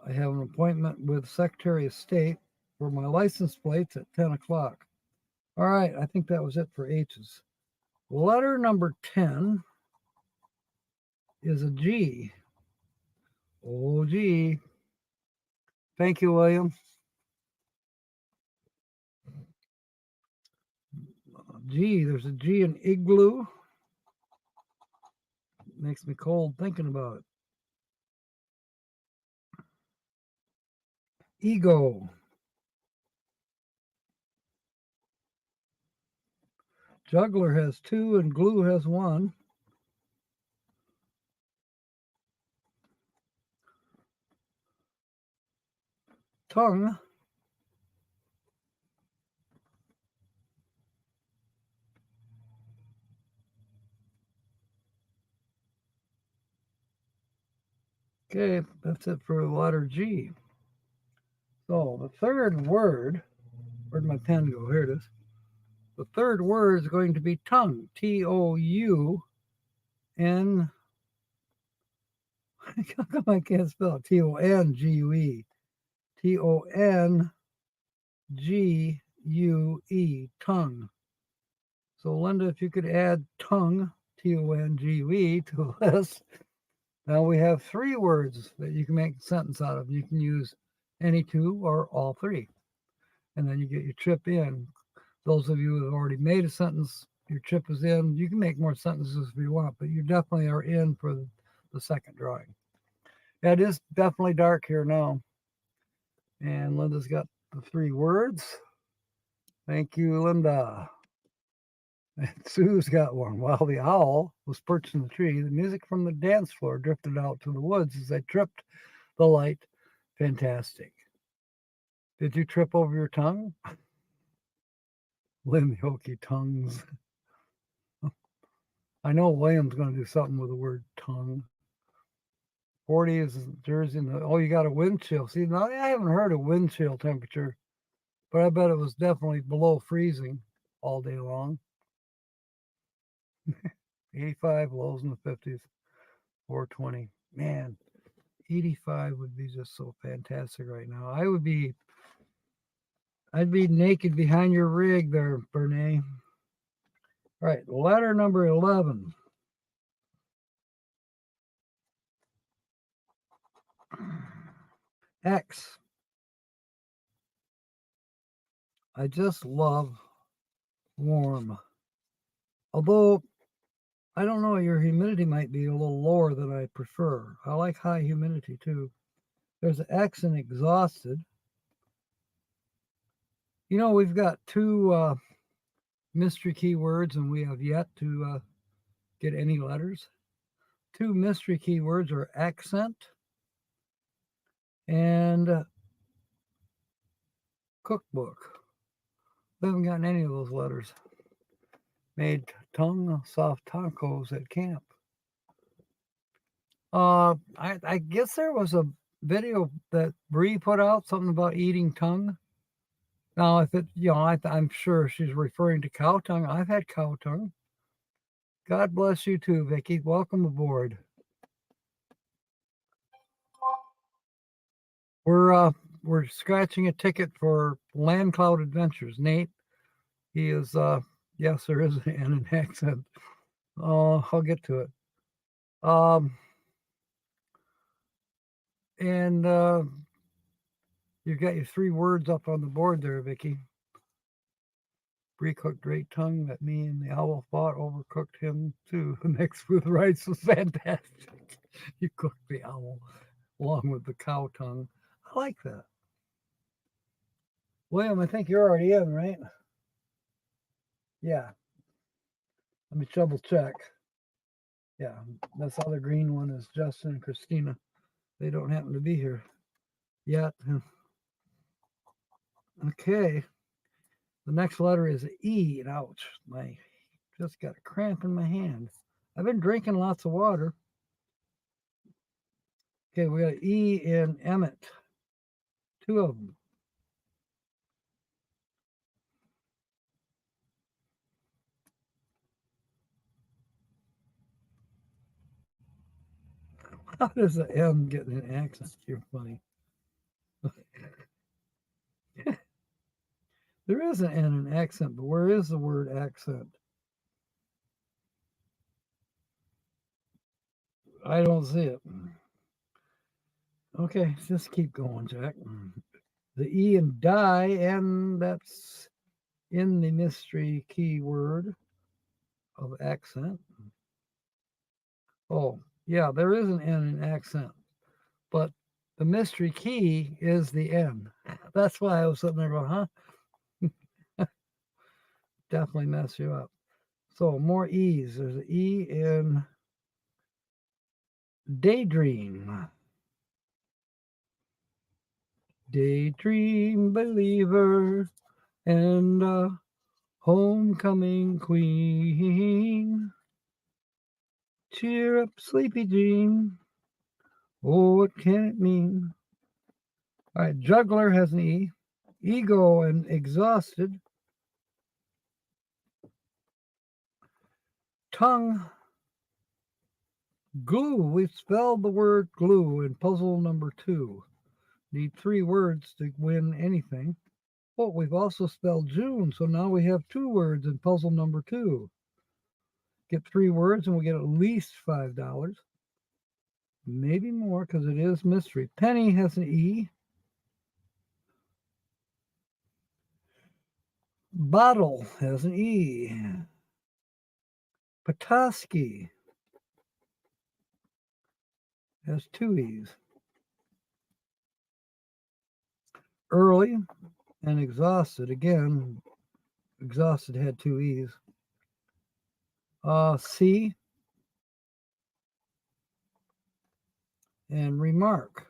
I have an appointment with Secretary of State for my license plates at 10 o'clock. All right, I think that was it for H's. Letter number 10 is a G. Oh, G. Thank you, William. G, there's a G in igloo. Makes me cold thinking about it. Ego. Juggler has 2 and glue has 1. Tongue. Okay, that's it for the letter G. So the third word, where'd my pen go? Here it is. The third word is going to be tongue. T-O-U-N. How come I can't spell it? T-O-N-G-U-E. T-O-N-G-U-E. Tongue. So Linda, if you could add tongue, T-O-N-G-U-E, to the list. Now we have 3 words that you can make a sentence out of. You can use any 2 or all 3. And then you get your chip in. Those of you who have already made a sentence, your chip is in. You can make more sentences if you want, but you definitely are in for the second drawing. It is definitely dark here now. And Linda's got the 3 words. Thank you, Linda. And Sue's got one. While the owl was perched in the tree, the music from the dance floor drifted out to the woods as they tripped the light. Fantastic. Did you trip over your tongue? Lynn Hokey tongues. I know William's going to do something with the word tongue. 40 is Jersey. Oh, you got a wind chill. See, now I haven't heard a wind chill temperature, but I bet it was definitely below freezing all day long. 85, lows in the 50s, 420. Man, 85 would be just so fantastic right now. I'd be naked behind your rig there, Bernie. All right, letter number 11. X. I just love warm. Although, I don't know, your humidity might be a little lower than I prefer. I like high humidity too. There's an X in exhausted. You know, we've got 2 mystery keywords and we have yet to get any letters. 2 mystery keywords are accent and cookbook. We haven't gotten any of those letters. Made tongue soft tacos at camp. I guess there was a video that Bree put out, something about eating tongue? Now, if it, I'm sure she's referring to cow tongue. I've had cow tongue. God bless you too, Vicky. Welcome aboard. We're scratching a ticket for Land Cloud Adventures. Nate, he is yes, there is an accent. I'll get to it. And you've got your 3 words up on the board there, Vicky. Pre-cooked great tongue that me and the owl fought, overcooked him too. Mixed with rice was fantastic. You cooked the owl along with the cow tongue. I like that. William, I think you're already in, right? Yeah. Let me double check. Yeah, this other green one is Justin and Christina. They don't happen to be here yet. Okay. The next letter is E. And ouch. I just got a cramp in my hand. I've been drinking lots of water. Okay, we got E in Emmett. 2 of them. How does the M get an accent? You're funny. There is an N in accent, but where is the word accent? I don't see it. Okay, just keep going, Jack. The E in die, and that's in the mystery keyword of accent. Oh, yeah, there is an N in accent, but the mystery key is the N. That's why I was sitting there going, huh? Definitely mess you up. So more E's. There's an E in daydream. Daydream believer and a homecoming queen. Cheer up, sleepy dream. Oh, what can it mean? All right, juggler has an E. Ego and exhausted. Tongue. Glue. We spelled the word glue in puzzle number 2. Need 3 words to win anything. Oh, we've also spelled June, so now we have 2 words in puzzle number 2. Get 3 words and we'll get at least $5. Maybe more because it is mystery. Penny has an E. Bottle has an E. Petoskey has 2 E's. Early and exhausted. Again, exhausted had 2 E's. C and remark.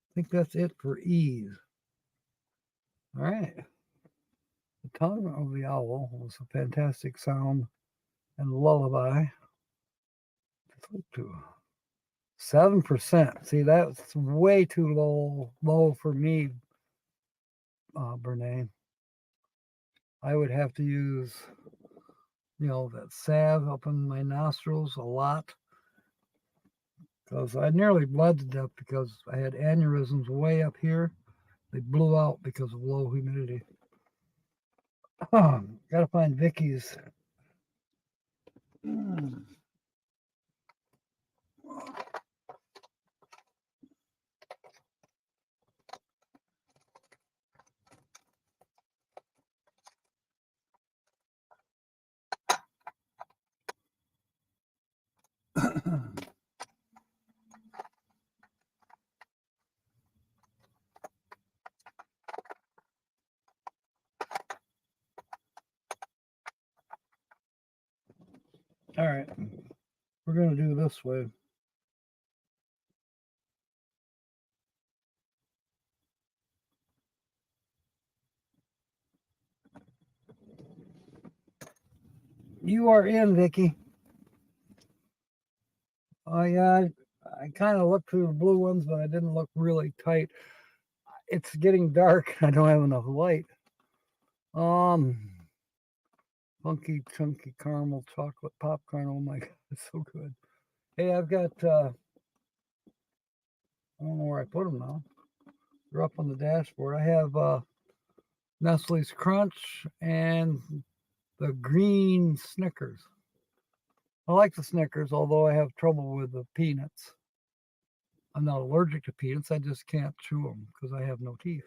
I think that's it for E's. All right. The tongue of the owl was a fantastic sound and lullaby. 7%. See, that's way too low for me, Bernae. I would have to use, that salve up in my nostrils a lot because I nearly bled to death because I had aneurysms way up here. They blew out because of low humidity. Gotta find Vicky's. All right, we're going to do this way. You are in, Vicky. Oh yeah, I kind of looked through the blue ones, but I didn't look really tight. It's getting dark. I don't have enough light. Funky chunky caramel chocolate popcorn. Oh my god, it's so good. Hey, I've got I don't know where I put them now. They're up on the dashboard. I have Nestle's Crunch and the green Snickers. I like the Snickers, although I have trouble with the peanuts. I'm not allergic to peanuts. I just can't chew them because I have no teeth.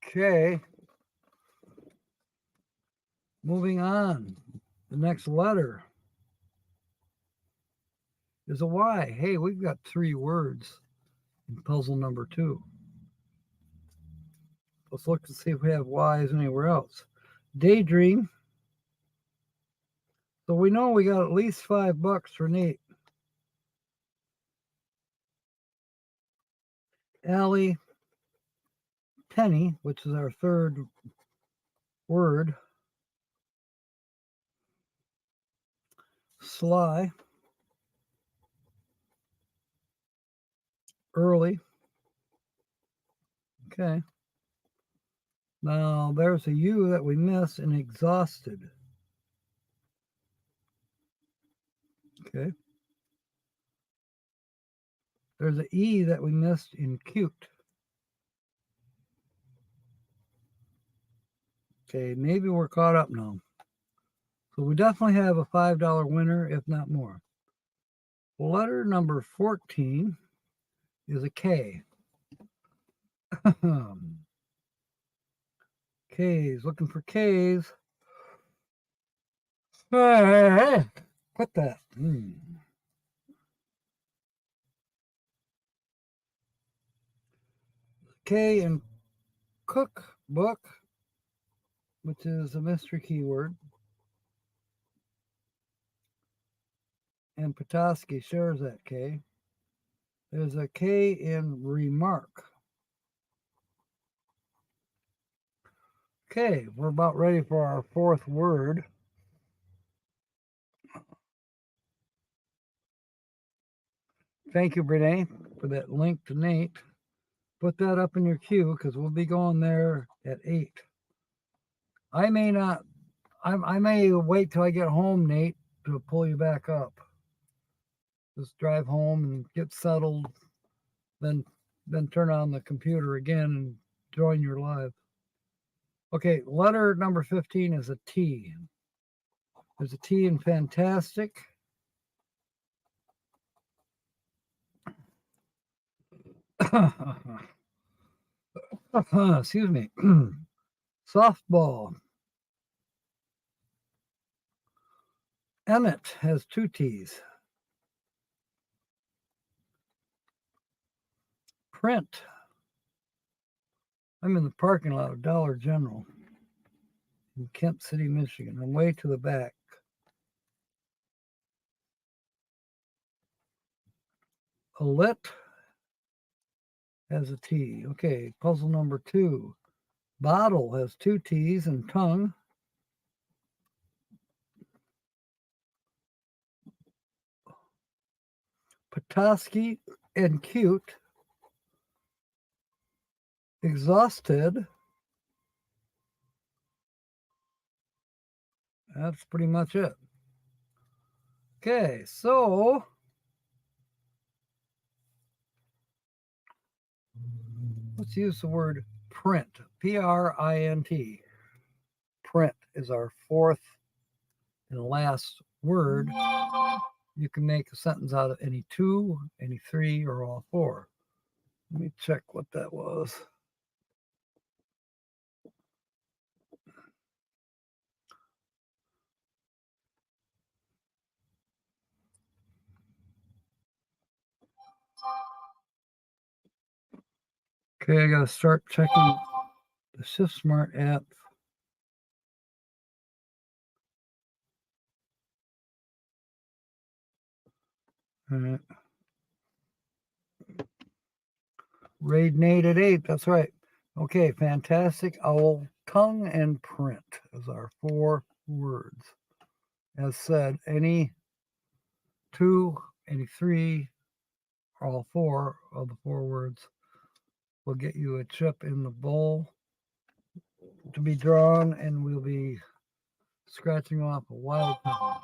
Okay. Moving on. The next letter is a Y. Hey, we've got 3 words in puzzle number 2. Let's look to see if we have Y's anywhere else. Daydream. So we know we got at least $5 for Nate. Allie. Penny, which is our 3rd word. Sly. Early. Okay. Now there's a U that we miss in exhausted. Okay. There's an E that we missed in cute. Okay, maybe we're caught up now. So we definitely have a $5 winner, if not more. Letter number 14 is a K. K's, looking for K's. Hey, quit that. K in cookbook, which is a mystery keyword. And Petoskey shares that K. There's a K in remark. Okay, we're about ready for our 4th word. Thank you, Brene, for that link to Nate. Put that up in your queue because we'll be going there at 8. I may not, I may wait till I get home, Nate, to pull you back up. Just drive home and get settled, then turn on the computer again and join your live. Okay, letter number 15 is a T. There's a T in fantastic. Excuse me. Softball. Emmett has 2 T's. Print. I'm in the parking lot of Dollar General in Kent City, Michigan. I'm way to the back. A lit has a T. Okay, puzzle number 2. Bottle has 2 T's and tongue. Petoskey and cute. Exhausted. That's pretty much it. Okay, so let's use the word print. P-R-I-N-T. Print is our 4th and last word. You can make a sentence out of any 2, any 3, or all 4. Let me check what that was. Okay, I got to start checking the ShiftSmart app. All right. Raid Nate at 8. That's right. Okay, fantastic. Owl, tongue, and print is our 4 words. has said any two, any three, or all four of the four words will get you a chip in the bowl to be drawn, and we'll be scratching off a wild time.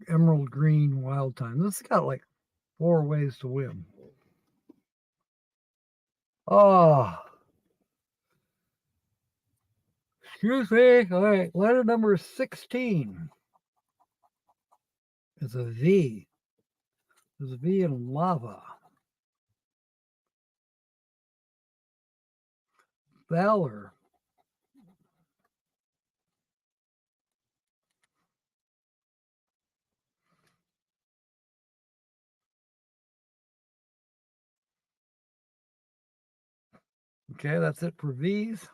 Emerald green wild time. This has got like 4 ways to win. Oh, excuse me. All right, letter number 16 is a V. There's a V in lava. Valor. Okay, that's it for V's.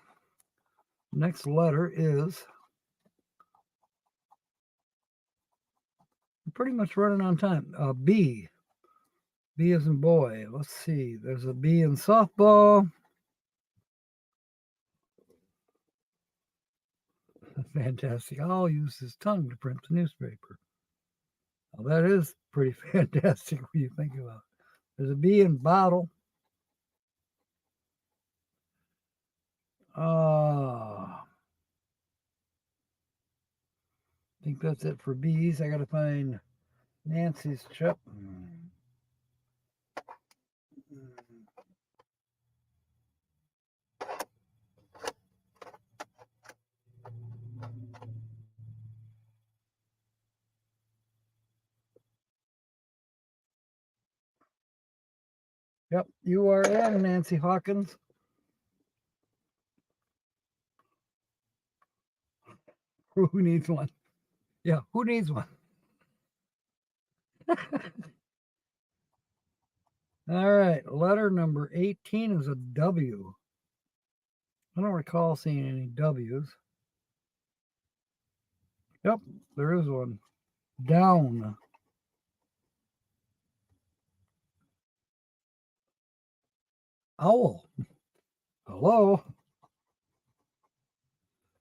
Next letter is, I'm pretty much running on time. B. B as in boy. Let's see. There's a B in softball. Fantastic. I'll use his tongue to print the newspaper. Well, that is pretty fantastic when you think about it. There's a B in bottle. I think that's it for B's. I got to find Nancy's chip. Yep, you are in, Nancy Hawkins. Who needs one? Yeah, who needs one? All right, letter number 18 is a W. I don't recall seeing any W's. Yep, there is one. Down. Owl. Hello.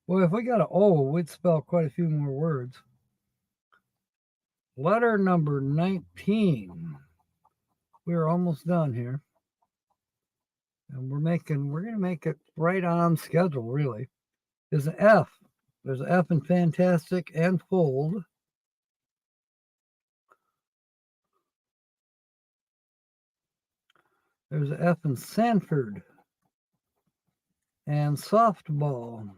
Well, if we got an O, we'd spell quite a few more words. Letter number 19. We're almost done here. And we're going to make it right on schedule, really. Is an F. There's an F in fantastic and fold. There's an F in Sanford and softball.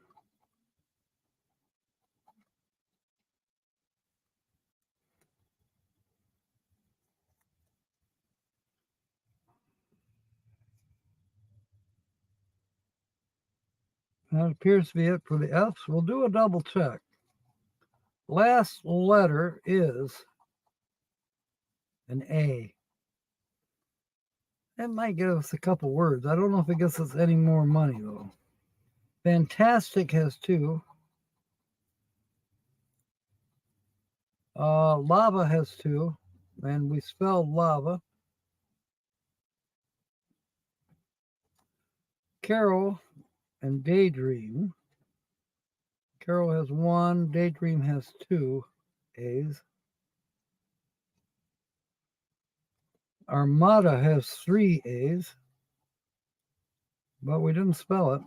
That appears to be it for the F's. We'll do a double check. Last letter is an A. That might give us a couple words. I don't know if it gets us any more money, though. Fantastic has 2. Lava has 2. And we spelled lava. Carol and Daydream. Carol has 1. Daydream has 2 A's. Armada has 3 A's. But we didn't spell it.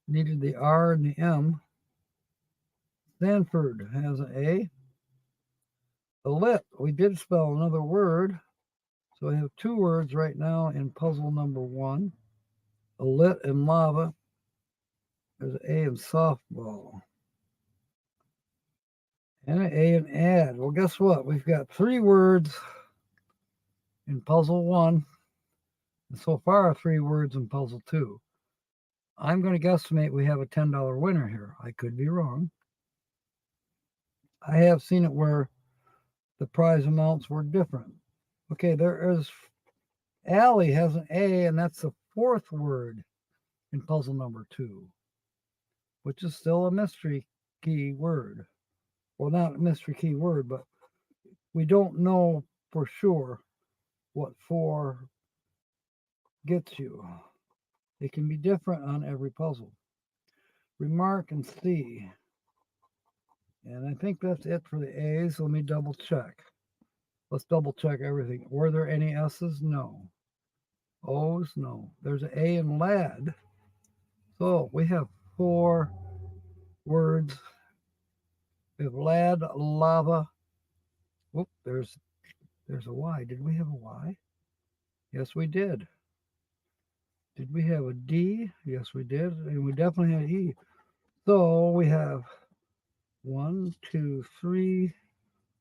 Needed the R and the M. Stanford has an A. The lit, we did spell another word. So we have 2 words right now in puzzle number 1. A lit and lava. There's an A in softball. And an A in add. Well, guess what? We've got 3 words in puzzle 1. And so far, 3 words in puzzle 2. I'm going to guesstimate we have a $10 winner here. I could be wrong. I have seen it where the prize amounts were different. Okay, there is Allie has an A, and that's the 4th word in puzzle number 2, which is still a mystery key word. Well, not a mystery key word, but we don't know for sure what 4 gets you. It can be different on every puzzle. Remark and see. And I think that's it for the A's. Let me double check. Let's double check everything. Were there any S's? No. O's? No. There's an A in lad. So we have 4 words. We have lad, lava. Whoop, there's a Y. Did we have a Y? Yes, we did. Did we have a D? Yes, we did. And we definitely had E. So we have 1, 2, 3,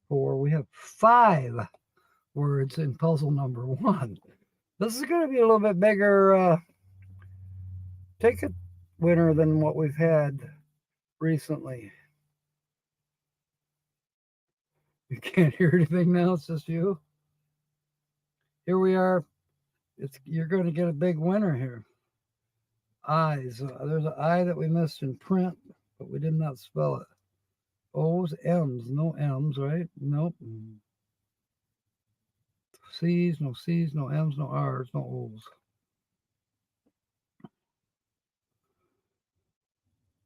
4. We have 5 words in puzzle number 1. This is going to be a little bit bigger ticket winner than what we've had recently. You can't hear anything now. It's just you. Here we are. You're going to get a big winner here. I's. There's an I that we missed in print, but we did not spell it. O's, M's. No M's, right? Nope. C's, no M's, no R's, no O's.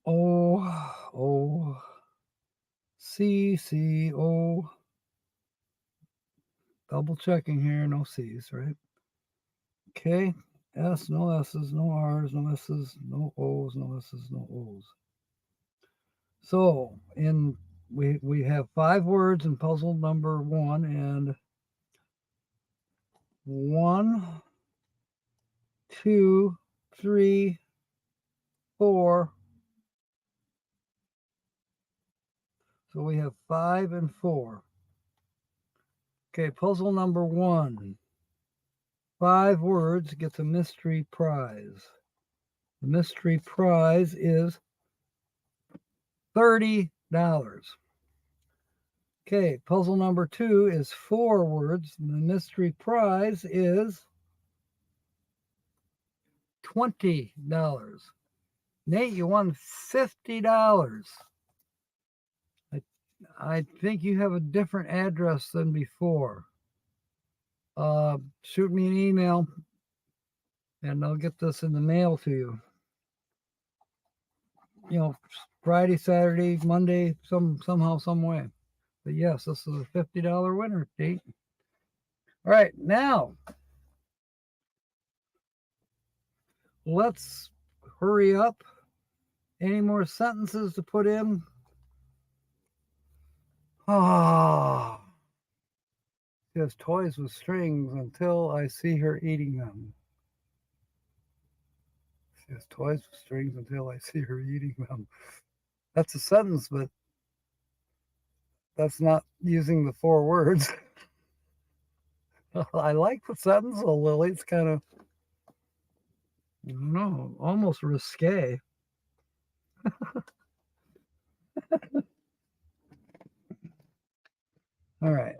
O, C, O. Double checking here, no C's, right? Okay, S, no S's, no R's, no S's, no O's, no S's, no O's. So we have 5 words in puzzle number 1, and 1, 2, 3, 4. So we have 5 and 4. Okay, puzzle number 1. 5 words gets a mystery prize. The mystery prize is $30. Okay, puzzle number 2 is 4 words. The mystery prize is $20. Nate, you won $50. I think you have a different address than before. Shoot me an email and I'll get this in the mail to you. You know, Friday, Saturday, Monday, somehow, some way. But yes, this is a $50 winner, Nate. All right, now let's hurry up. Any more sentences to put in? Ah, she has toys with strings until I see her eating them. She has toys with strings until I see her eating them. That's a sentence, but that's not using the 4 words. I like the sentence, though, Lily. It's kind of, I don't know, almost risque. All right.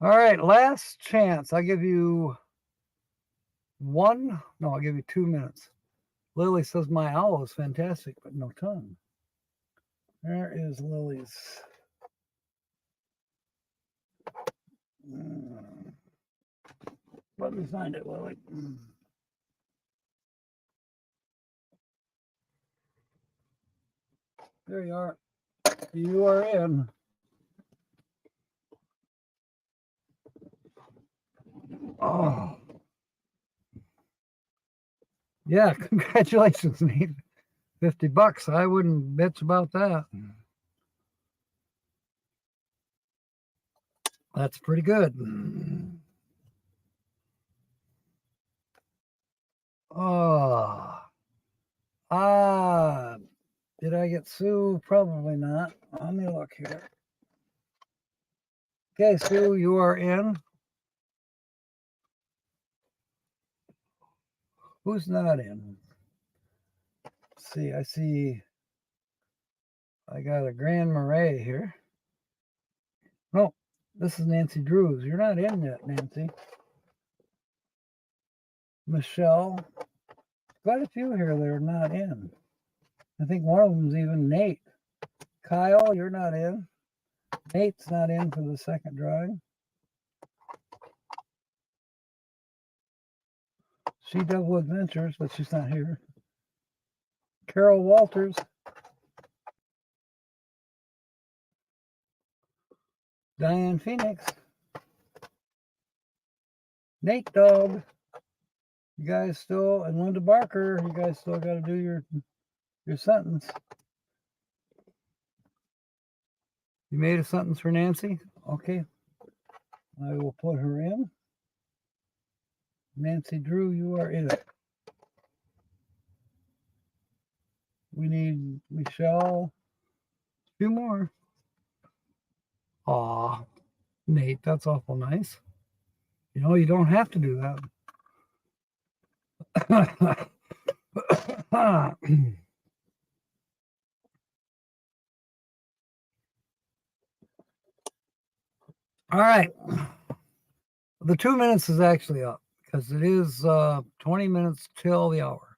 All right, last chance. I'll give you 2 minutes. Lily says my owl is fantastic, but no tongue. There is Lily's. Let me find it, Lily. There you are. You are in. Oh. Yeah, congratulations, Nate. $50. I wouldn't bitch about that. That's pretty good. Oh. Did I get Sue? Probably not. Let me look here. Okay, Sue, you are in. Who's not in? Let's see, I got a Grand Marais here. No, this is Nancy Drews. You're not in yet, Nancy. Michelle. Quite a few here that are not in. I think one of them is even Nate. Kyle, you're not in. Nate's not in for the second drawing. She Double Adventures, but she's not here. Carol Walters. Diane Phoenix. Nate Dog. You guys still, and Linda Barker, you guys still got to do your sentence. You made a sentence for Nancy? Okay. I will put her in. Nancy Drew, you are in it. We need Michelle. A few more. Aw, Nate, that's awful nice. You know, you don't have to do that. All right. The 2 minutes is actually up because it is 20 minutes till the hour.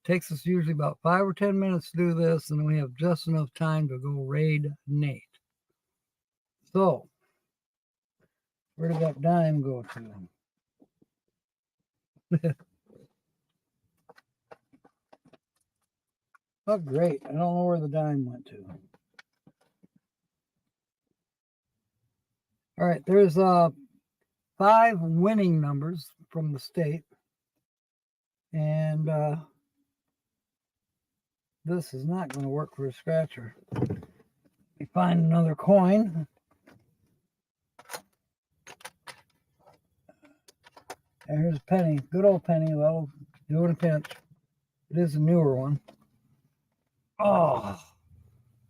It takes us usually about 5 or 10 minutes to do this, and we have just enough time to go raid Nate. So, where did that dime go to? Oh, great. I don't know where the dime went to. All right, there's 5 winning numbers from the state. And this is not going to work for a scratcher. Let me find another coin. And here's a penny. Good old penny. That'll do in a pinch. It is a newer one. Oh,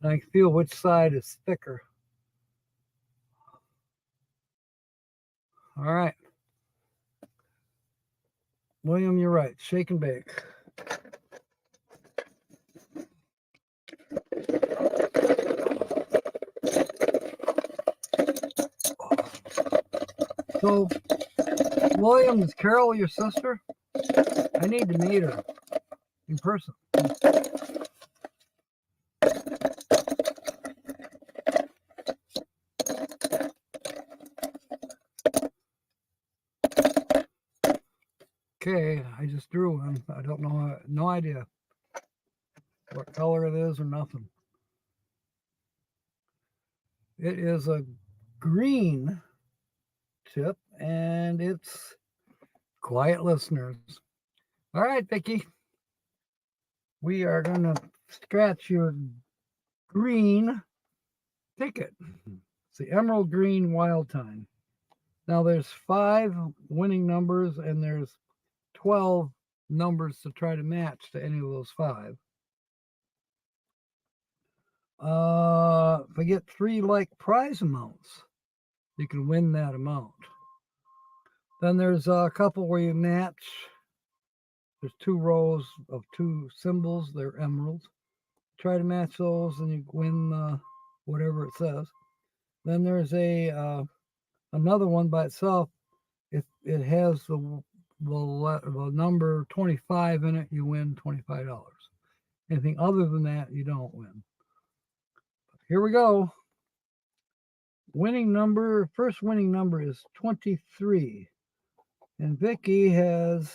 I can feel which side is thicker. All right. William, you're right. Shake and bake. So, William, is Carol your sister? I need to meet her in person. Okay, I just drew one. I don't know, no idea what color it is or nothing. It is a green tip, and it's quiet listeners. All right, Vicki. We are going to scratch your green ticket. It's the emerald green wild time. Now there's 5 winning numbers, and there's 12 numbers to try to match to any of those 5. If I get 3 like prize amounts, you can win that amount. Then there's a couple where you match. There's 2 rows of 2 symbols. They're emeralds. Try to match those, and you win whatever it says. Then there's another one by itself. If it has the number 25 in it, you win $25. Anything other than that, you don't win. Here we go. First winning number is 23. And Vicki has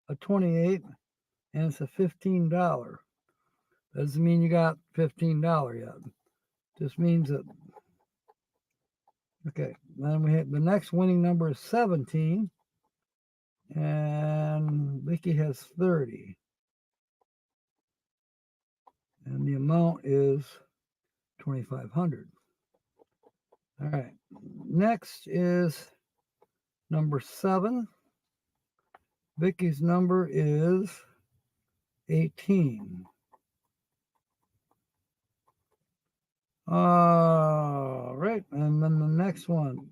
a 28, and it's a $15. Doesn't mean you got $15 yet. Just means that, okay, then we have the next winning number is 17, and Vicki has 30. And the amount is $2,500. All right, next is number 7. Vicki's number is 18. Right, and then the next one,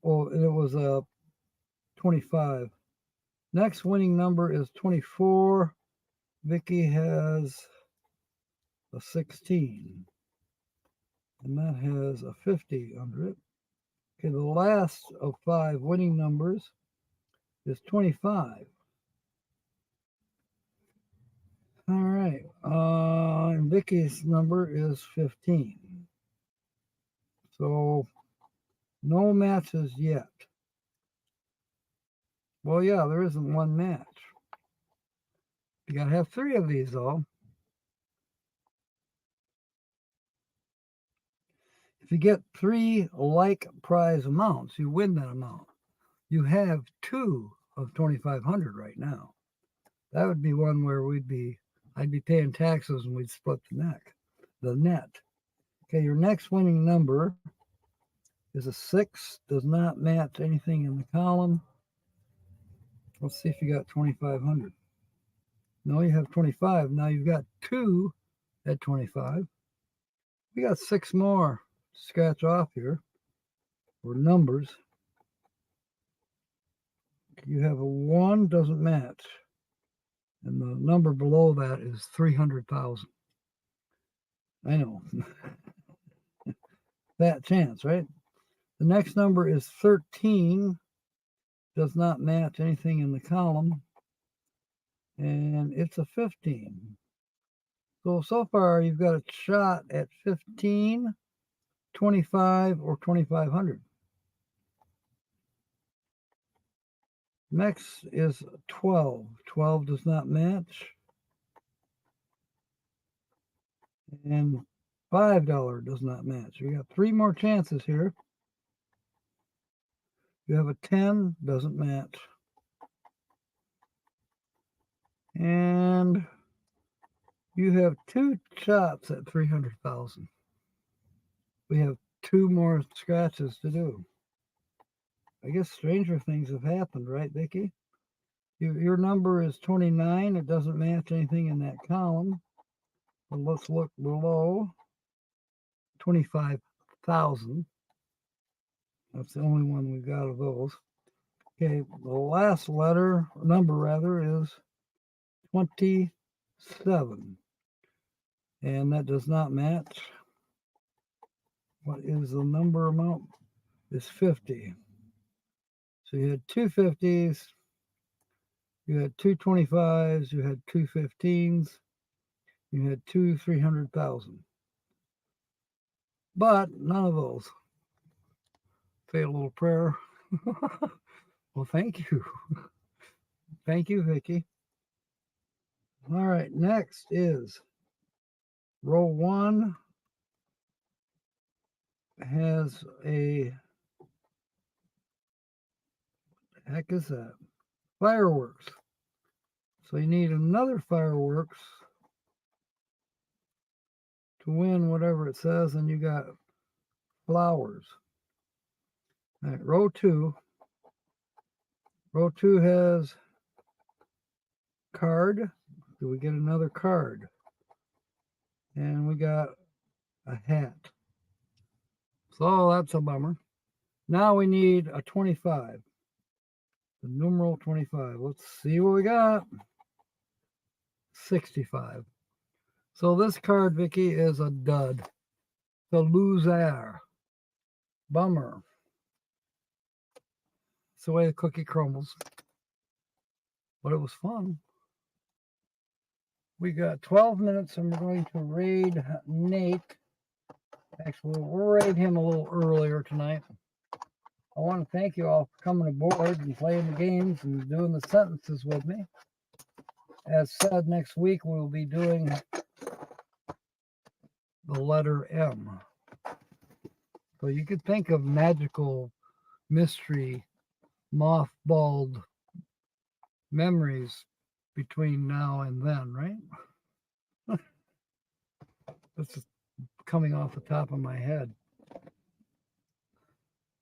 oh, it was a 25. Next winning number is 24. Vicki has a 16, and that has a 50 under it. Okay, the last of 5 winning numbers is 25. All right, and Vicki's number is 15. So no matches yet. Well, yeah, there isn't one match. You got to have 3 of these, though. If you get 3 like prize amounts, you win that amount. You have 2 of 2,500 right now. That would be one where I'd be paying taxes and we'd split the net. Okay, your next winning number is a 6, does not match anything in the column. Let's see if you got 2,500. No, you have 25. Now you've got 2 at 25. We got 6 more to scratch off here, or numbers. You have a 1, doesn't match. And the number below that is 300,000. I know. That chance, right? The next number is 13. Does not match anything in the column. And it's a 15. So far you've got a shot at 15, 25, or 2,500. Next is 12. 12 does not match. And $5 does not match. We got 3 more chances here. You have a 10, doesn't match. And you have 2 shots at 300,000. We have 2 more scratches to do. I guess stranger things have happened, right, Vicki? Your number is 29. It doesn't match anything in that column. But let's look below. 25,000. That's the only one we've got of those. Okay, the last number is 27. And that does not match. What is the number amount? It's 50. So you had 2 50s, you had 2 25s, you had 2 15s, you had 2 300,000. But none of those. Say a little prayer. Well, thank you. Thank you, Vicki. All right, next is row 1 has a, what the heck is that? Fireworks. So you need another fireworks to win whatever it says, and you got flowers. All right, row 2. Row 2 has card. Do we get another card? And we got a hat. So that's a bummer. Now we need a 25. The numeral 25. Let's see what we got. 65. So this card, Vicki, is a dud. The loser. Bummer. It's the way the cookie crumbles. But it was fun. We got 12 minutes and we're going to raid Nate. Actually, we'll raid him a little earlier tonight. I want to thank you all for coming aboard and playing the games and doing the sentences with me. As said, next week we'll be doing the letter M. So you could think of magical mystery, mothballed memories between now and then, right? This is coming off the top of my head.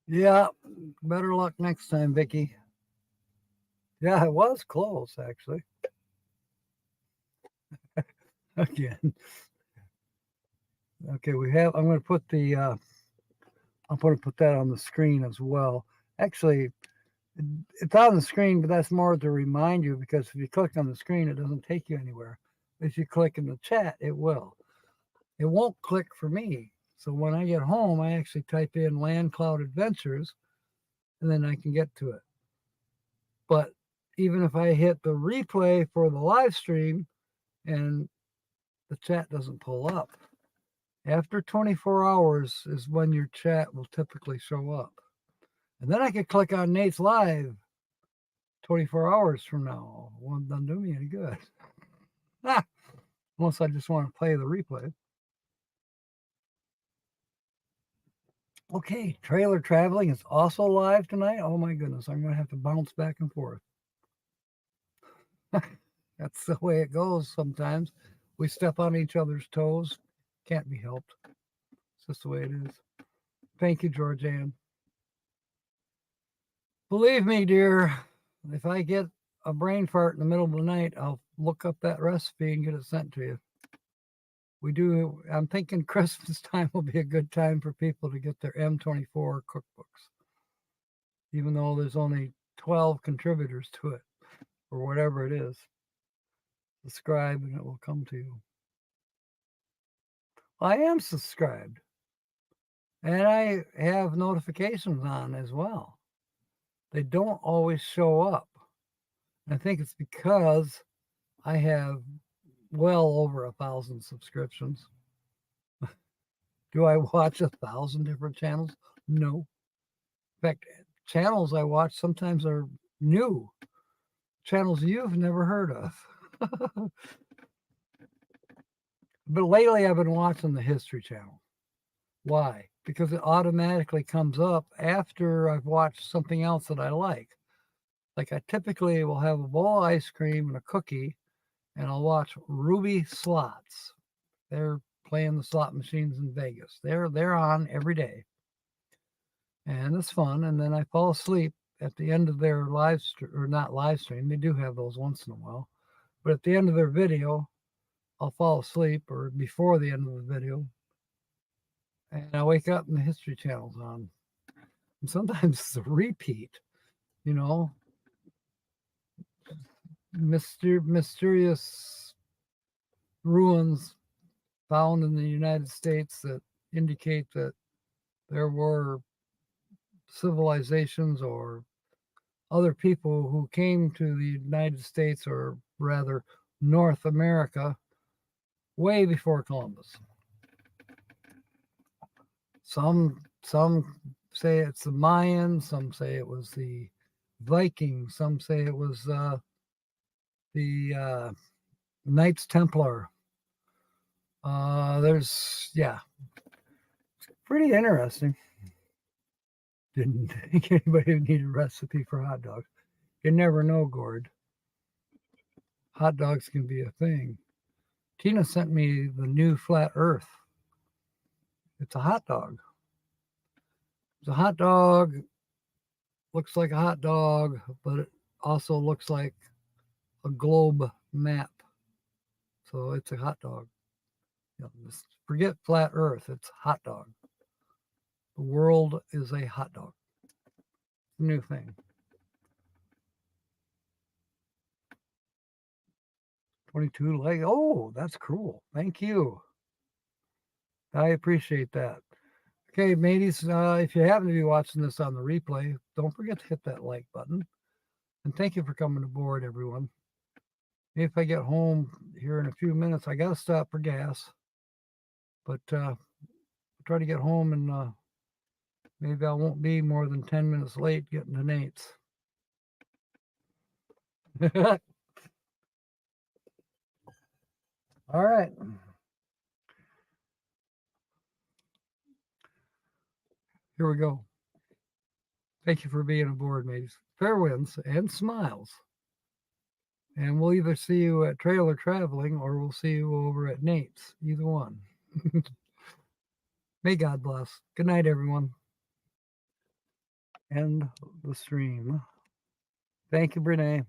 Yeah, better luck next time, Vicki. Yeah, it was close, actually. Again. Okay, I'm going to put I'm going to put that on the screen as well. Actually, it's on the screen, but that's more to remind you, because if you click on the screen, it doesn't take you anywhere. If you click in the chat, it will. It won't click for me. So when I get home, I actually type in Land Cloud Adventures, and then I can get to it. But even if I hit the replay for the live stream and the chat doesn't pull up, after 24 hours is when your chat will typically show up. And then I could click on Nate's live 24 hours from now. Won't done do me any good. Unless I just want to play the replay. Okay, trailer traveling is also live tonight. Oh my goodness, I'm going to have to bounce back and forth. That's the way it goes sometimes. We step on each other's toes. Can't be helped. It's just the way it is. Thank you, Georgianne. Believe me, dear, if I get a brain fart in the middle of the night, I'll look up that recipe and get it sent to you. I'm thinking Christmas time will be a good time for people to get their M24 cookbooks, even though there's only 12 contributors to it, or whatever it is. Subscribe and it will come to you. I am subscribed, and I have notifications on as well. They don't always show up. I think it's because I have well over 1,000 subscriptions. Do I watch 1,000 different channels? No. In fact, channels I watch sometimes are new. Channels you've never heard of. But lately I've been watching the History Channel. Why? Because it automatically comes up after I've watched something else that I like. Like I typically will have a bowl of ice cream and a cookie, and I'll watch Ruby Slots. They're playing the slot machines in Vegas. They're on every day. And it's fun. And then I fall asleep at the end of their live stream, or not live stream. They do have those once in a while. But at the end of their video, I'll fall asleep, or before the end of the video, and I wake up and the History Channel's on. And sometimes it's a repeat, you know, mysterious ruins found in the United States that indicate that there were civilizations or other people who came to the United States, or rather North America, way before Columbus. Some say it's the Mayans, some say it was the Vikings, some say it was the Knights Templar. It's pretty interesting. Didn't think anybody needed a recipe for hot dogs. You never know, Gord. Hot dogs can be a thing. Tina sent me the new flat earth. It's a hot dog. It's a hot dog. Looks like a hot dog, but it also looks like a globe map. So it's a hot dog. Forget flat earth. It's hot dog. The world is a hot dog. New thing. 22 leg. Oh, that's cool. Thank you. I appreciate that. Okay, mateys, if you happen to be watching this on the replay, don't forget to hit that like button. And thank you for coming aboard, everyone. If I get home here in a few minutes, I got to stop for gas. But I'll try to get home, and maybe I won't be more than 10 minutes late getting to Nate's. All right. Here we go. Thank you for being aboard, mateys. Fair winds and smiles. And we'll either see you at Trailer Traveling or we'll see you over at Nate's. Either one. May God bless. Good night, everyone. End the stream. Thank you, Brene.